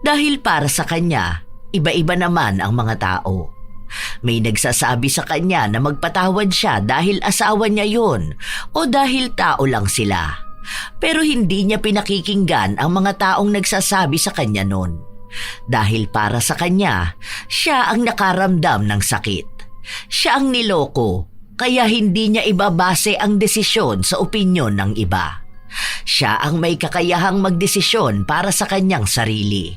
Dahil para sa kanya, iba-iba naman ang mga tao. May nagsasabi sa kanya na magpatawad siya dahil asawa niya yun o dahil tao lang sila. Pero hindi niya pinakikinggan ang mga taong nagsasabi sa kanya nun. Dahil para sa kanya, siya ang nakaramdam ng sakit. Siya ang niloko kaya hindi niya ibabase ang desisyon sa opinyon ng iba. Siya ang may kakayahang magdesisyon para sa kanyang sarili.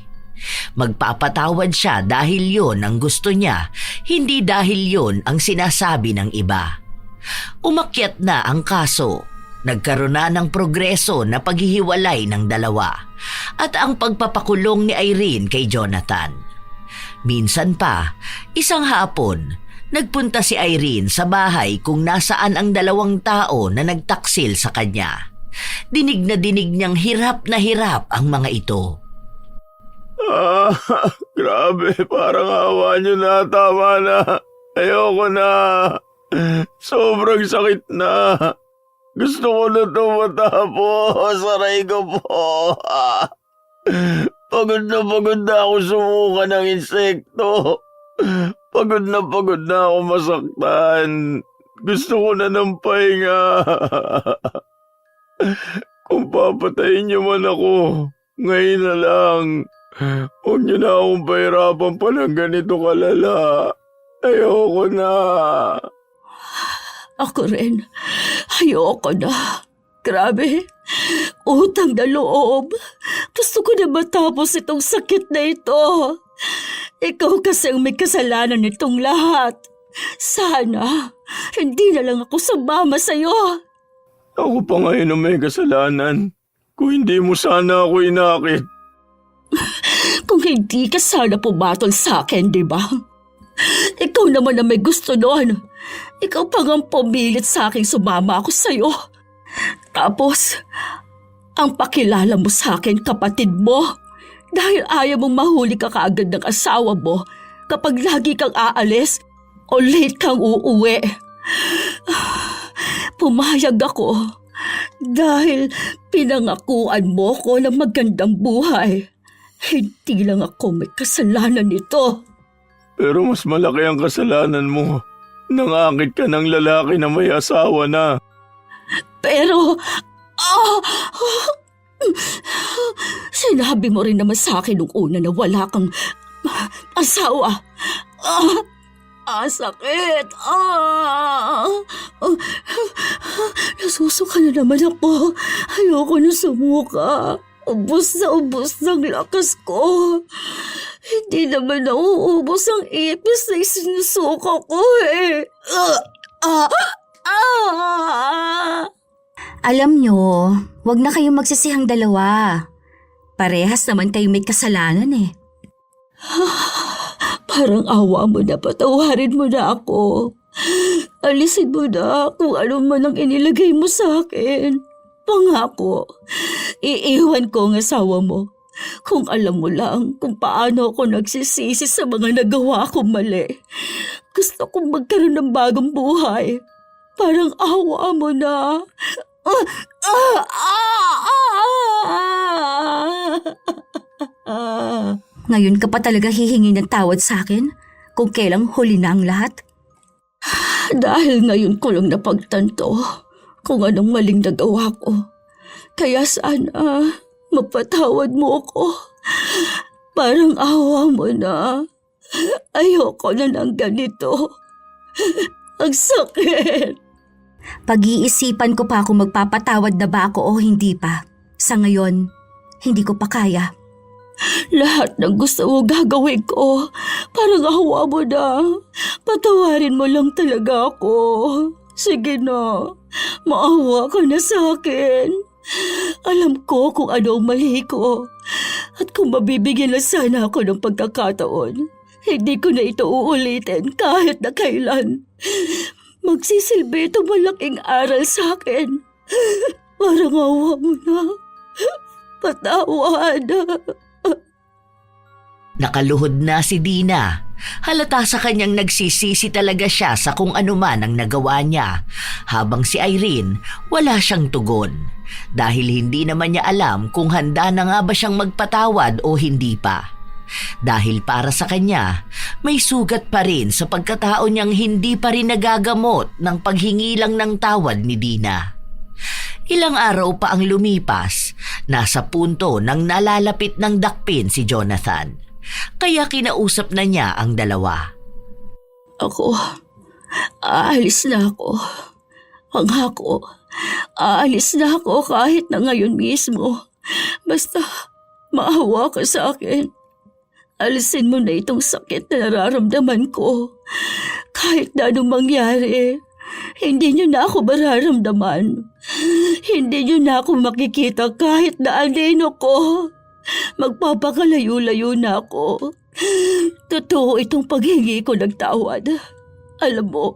Magpapatawad siya dahil yon ang gusto niya, hindi dahil yon ang sinasabi ng iba. Umakyat na ang kaso. Nagkaroon na ng progreso na paghihiwalay ng dalawa at ang pagpapakulong ni Irene kay Jonathan. Minsan pa, isang hapon, nagpunta si Irene sa bahay kung nasaan ang dalawang tao na nagtaksil sa kanya. Dinig na dinig niyang hirap na hirap ang mga ito. Grabe, parang awa niyo na, tama na. Ayoko na. Sobrang sakit na. Gusto ko na ito matapos. Aray ko po. Pagod na ako sumuka ng insekto. Pagod na ako masaktan. Gusto ko na ng pahinga. Kung papatayin niyo man ako, ngayon na lang. Huwag niyo na akong pahirapan pa ng ganito kalala. Ayoko na. Ako rin. Ayoko na. Grabe. Utang na loob. Gusto ko na matapos itong sakit na ito. Ikaw kasi ang may kasalanan nitong lahat. Sana, hindi na lang ako sumama sa'yo. Ako pa ngayon ang may kasalanan. Kung hindi mo sana ako inakit. Kung hindi ka sana pumatol sa akin, di ba? Ikaw naman na may gusto noon. Ikaw pa nga pumilit sa akin sumama ako sa'yo. Tapos, ang pakilala mo sa akin kapatid mo dahil ayaw mong mahuli ka kaagad ng asawa mo kapag lagi kang aalis o late kang uuwi. Pumayag ako dahil pinangakuan mo ko ng magandang buhay. Hindi lang ako may kasalanan nito. Pero mas malaki ang kasalanan mo. Nangakit ka ng lalaki na may asawa na. Pero, sinabi mo rin naman sa akin nung una na wala kang asawa. Sakit. Nasusuka na naman ako. Ayoko na sumuka. Ubus ng lakas ko. Hindi naman nauubos ang ipis na isinusuka ko eh. Alam nyo, wag na kayong magsisihang dalawa. Parehas naman kayo may kasalanan eh. Parang awa mo na, patawarin mo na ako. Alisin mo na kung ano man ang inilagay mo sa akin. Pangako, iiwan ko ang asawa mo. Kung alam mo lang kung paano ako nagsisisi sa mga nagawa kong mali. Gusto kong magkaroon ng bagong buhay. Parang awa mo na. Ngayon ka pa talaga hihingi ng tawad sa akin? Kung kailang huli na ang lahat? Dahil ngayon ko lang napagtanto kung anong maling nagawa ko. Kaya sana mapatawad mo ako. Parang awa mo na. Ayoko na ng ganito. Ang sakit. Pag-iisipan ko pa kung magpapatawad na ba ako o hindi pa. Sa ngayon, hindi ko pa kaya. Lahat ng gusto mo gagawin ko. Parang awa mo na. Patawarin mo lang talaga ako. Sige na. Maawa ka na sa akin. Alam ko kung ano ang mali ko. At kung mabibigyan na sana ako ng pagkakataon, hindi ko na ito uulitin kahit na kailan. Magsisilbi itong malaking aral sa akin. Parang awa mo na. Patawad. Nakaluhod na si Dina. Halata sa kanyang nagsisisi talaga siya sa kung ano man ang nagawa niya. Habang si Irene, wala siyang tugon. Dahil hindi naman niya alam kung handa na nga ba siyang magpatawad o hindi pa. Dahil para sa kanya, may sugat pa rin sa pagkatao niyang hindi pa rin nagagamot ng paghingi lang ng tawad ni Dina. Ilang araw pa ang lumipas, nasa punto nang nalalapit ng dakpin si Jonathan. Kaya kinausap na niya ang dalawa. Ako, aalis na ako. Pangako, aalis na ako kahit na ngayon mismo. Basta maawa ka sa akin. Alisin mo na itong sakit na nararamdaman ko. Kahit na anong mangyari, hindi niyo na ako mararamdaman. Hindi niyo na ako makikita kahit na anino ko. Magpapakalayo-layo na ako. Totoo itong paghingi ko ng tawad. Alam mo,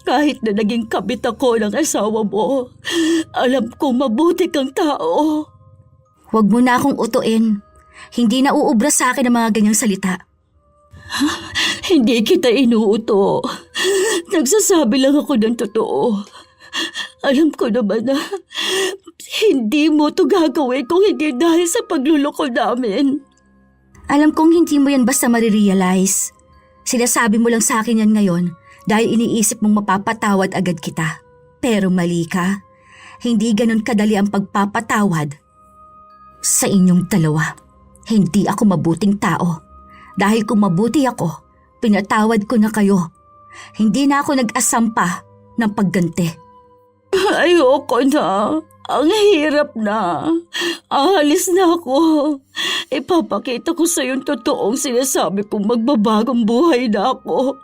kahit na naging kabit ako ng asawa mo, alam kong mabuti kang tao. Huwag mo na akong utuin. Hindi na uubra sa akin ang mga ganyang salita. Hindi kita inuuto. Nagsasabi lang ako ng totoo. Alam ko naman na hindi mo to gagawin kung hindi dahil sa pagluloko namin. Alam kong hindi mo yan basta marirealize. Sinasabi mo lang sa akin yan ngayon dahil iniisip mong mapapatawad agad kita. Pero mali ka. Hindi ganun kadali ang pagpapatawad. Sa inyong dalawa, hindi ako mabuting tao. Dahil kung mabuti ako, pinatawad ko na kayo. Hindi na ako nag-asampa ng pagganti. Ayoko na. Ang hirap na. Aalis na ako. Ipapakita ko sa yung totoong sinasabi kong magbabagong buhay na ako.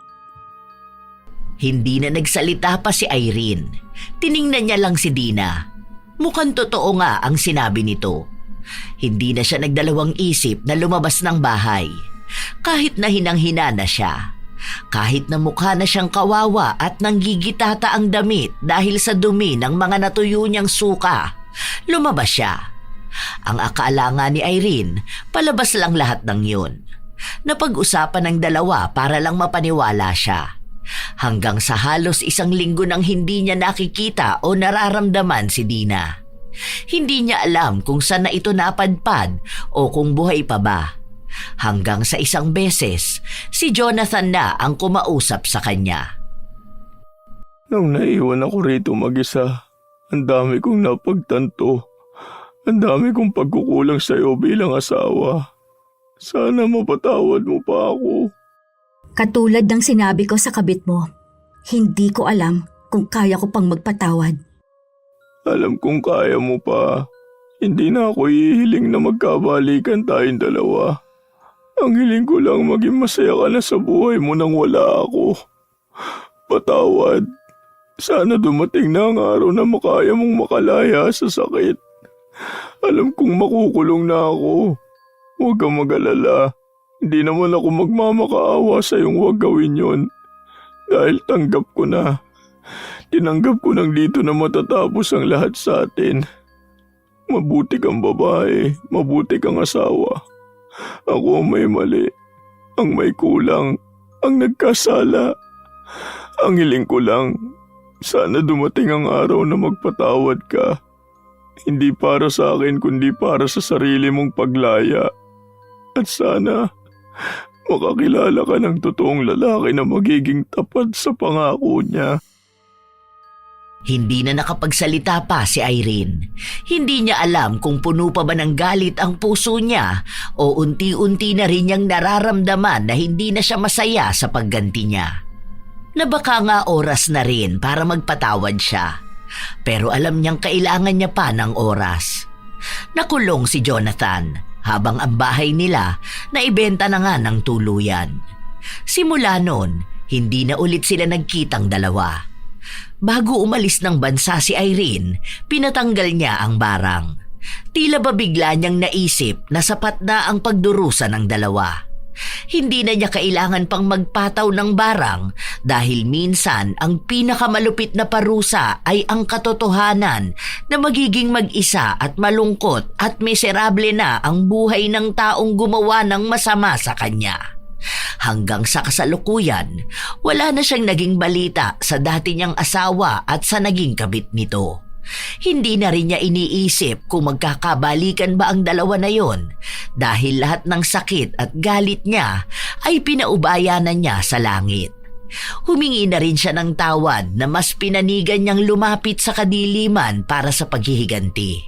Hindi na nagsalita pa si Irene. Tiningnan niya lang si Dina. Mukhang totoo nga ang sinabi nito. Hindi na siya nagdalawang isip na lumabas ng bahay. Kahit na hinang-hina na siya. Kahit na mukha na siyang kawawa at nanggigitata ang damit dahil sa dumi ng mga natuyo niyang suka, lumabas siya. Ang akala nga ni Irene, palabas lang lahat ng yun. Napag-usapan ng dalawa para lang mapaniwala siya. Hanggang sa halos 1 linggo nang hindi niya nakikita o nararamdaman si Dina. Hindi niya alam kung saan na ito napadpad o kung buhay pa ba. Hanggang sa isang beses, si Jonathan na ang kumausap sa kanya. Nung naiwan ako rito mag-isa, ang dami kong napagtanto. Ang dami kong pagkukulang sa iyo bilang asawa. Sana mapatawad mo pa ako. Katulad ng sinabi ko sa kabit mo, hindi ko alam kung kaya ko pang magpatawad. Alam kong kaya mo pa. Hindi na ako hihiling na magkabalikan tayong dalawa. Ang hiling ko lang maging masaya ka na sa buhay mo nang wala ako. Patawad. Sana dumating na ang araw na makaya mong makalaya sa sakit. Alam kong makukulong na ako. Huwag kang mag-alala. Hindi naman ako magmamakaawa sa iyong huwag gawin yon. Dahil tanggap ko na. Tinanggap ko nang dito na matatapos ang lahat sa atin. Mabuti kang babae, mabuti kang asawa. Ako ang may mali, ang may kulang, ang nagkasala. Ang hiling ko lang, sana dumating ang araw na magpatawad ka. Hindi para sa akin kundi para sa sarili mong paglaya. At sana makakilala ka ng totoong lalaki na magiging tapat sa pangako niya. Hindi na nakapagsalita pa si Irene. Hindi niya alam kung puno pa ba ng galit ang puso niya o unti-unti na rin niyang nararamdaman na hindi na siya masaya sa pagganti niya. Na baka nga oras na rin para magpatawad siya. Pero alam niyang kailangan niya pa ng oras. Nakulong si Jonathan habang ang bahay nila naibenta na nga ng tuluyan. Simula noon, hindi na ulit sila nagkitang dalawa. Bago umalis ng bansa si Irene, pinatanggal niya ang barang. Tila ba bigla niyang naisip na sapat na ang pagdurusa ng dalawa. Hindi na niya kailangan pang magpataw ng barang dahil minsan ang pinakamalupit na parusa ay ang katotohanan na magiging mag-isa at malungkot at miserable na ang buhay ng taong gumawa ng masama sa kanya. Hanggang sa kasalukuyan, wala na siyang naging balita sa dati niyang asawa at sa naging kabit nito. Hindi na rin niya iniisip kung magkakabalikan ba ang dalawa na yon dahil lahat ng sakit at galit niya ay pinaubayanan niya sa langit. Humingi na rin siya ng tawad na mas pinanigan niyang lumapit sa kadiliman para sa paghihiganti.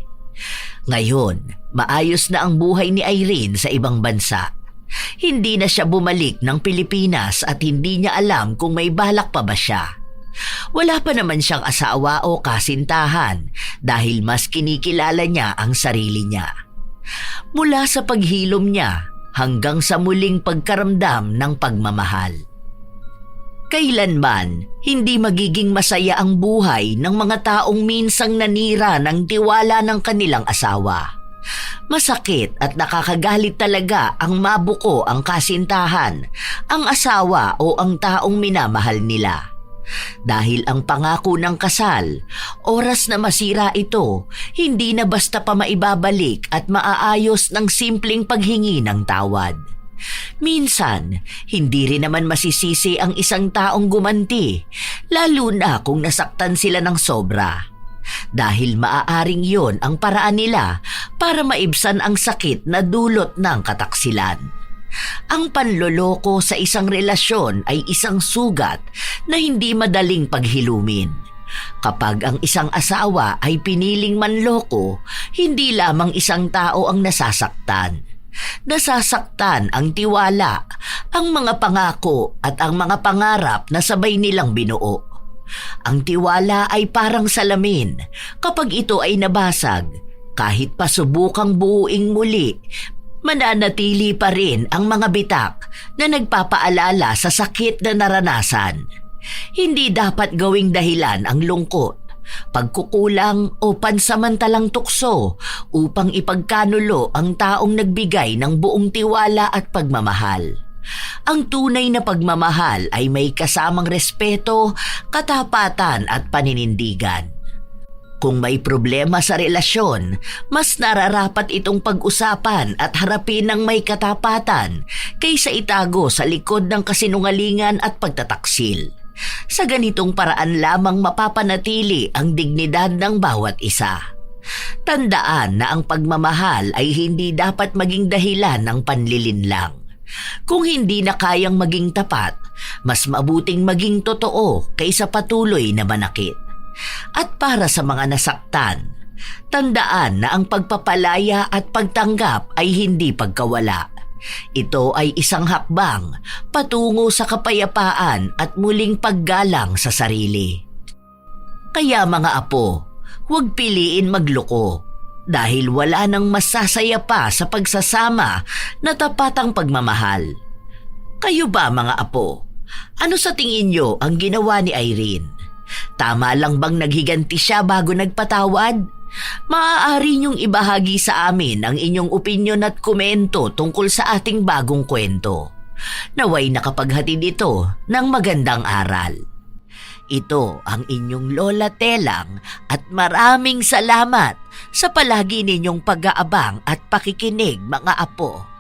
Ngayon, maayos na ang buhay ni Irene sa ibang bansa. Hindi na siya bumalik ng Pilipinas at hindi niya alam kung may balak pa ba siya. Wala pa naman siyang asawa o kasintahan dahil mas kinikilala niya ang sarili niya. Mula sa paghilom niya hanggang sa muling pagkaramdam ng pagmamahal. Kailanman, hindi magiging masaya ang buhay ng mga taong minsang nanira ng tiwala ng kanilang asawa. Masakit at nakakagalit talaga ang mabuko ang kasintahan, ang asawa o ang taong minamahal nila. Dahil ang pangako ng kasal, oras na masira ito, hindi na basta pa maibabalik at maaayos ng simpleng paghingi ng tawad. Minsan, hindi rin naman masisisi ang isang taong gumanti, lalo na kung nasaktan sila ng sobra. Dahil maaaring yon ang paraan nila para maibsan ang sakit na dulot ng kataksilan. Ang panloloko sa isang relasyon ay isang sugat na hindi madaling paghilumin. Kapag ang isang asawa ay piniling manloko, hindi lamang isang tao ang nasasaktan. Nasasaktan ang tiwala, ang mga pangako at ang mga pangarap na sabay nilang binuo. Ang tiwala ay parang salamin. Kapag ito ay nabasag, kahit pa subukang buuing muli, mananatili pa rin ang mga bitak na nagpapaalala sa sakit na naranasan. Hindi dapat gawing dahilan ang lungkot, pagkukulang o pansamantalang tukso upang ipagkanulo ang taong nagbigay ng buong tiwala at pagmamahal. Ang tunay na pagmamahal ay may kasamang respeto, katapatan at paninindigan. Kung may problema sa relasyon, mas nararapat itong pag-usapan at harapin ng may katapatan kaysa itago sa likod ng kasinungalingan at pagtataksil. Sa ganitong paraan lamang mapapanatili ang dignidad ng bawat isa. Tandaan na ang pagmamahal ay hindi dapat maging dahilan ng panlilinlang. Kung hindi na kayang maging tapat, mas mabuting maging totoo kaysa patuloy na manakit. At para sa mga nasaktan, tandaan na ang pagpapalaya at pagtanggap ay hindi pagkawala. Ito ay isang hakbang patungo sa kapayapaan at muling paggalang sa sarili. Kaya mga apo, huwag piliin magloko dahil wala nang masasaya pa sa pagsasama na tapatang pagmamahal. Kayo ba mga apo? Ano sa tingin nyo ang ginawa ni Irene? Tama lang bang naghiganti siya bago nagpatawad? Maaari niyong ibahagi sa amin ang inyong opinyon at komento tungkol sa ating bagong kwento. Naway nakapaghatid ito ng magandang aral. Ito ang inyong Lola Telang at maraming salamat sa palagi ninyong pag-aabang at pakikinig mga apo.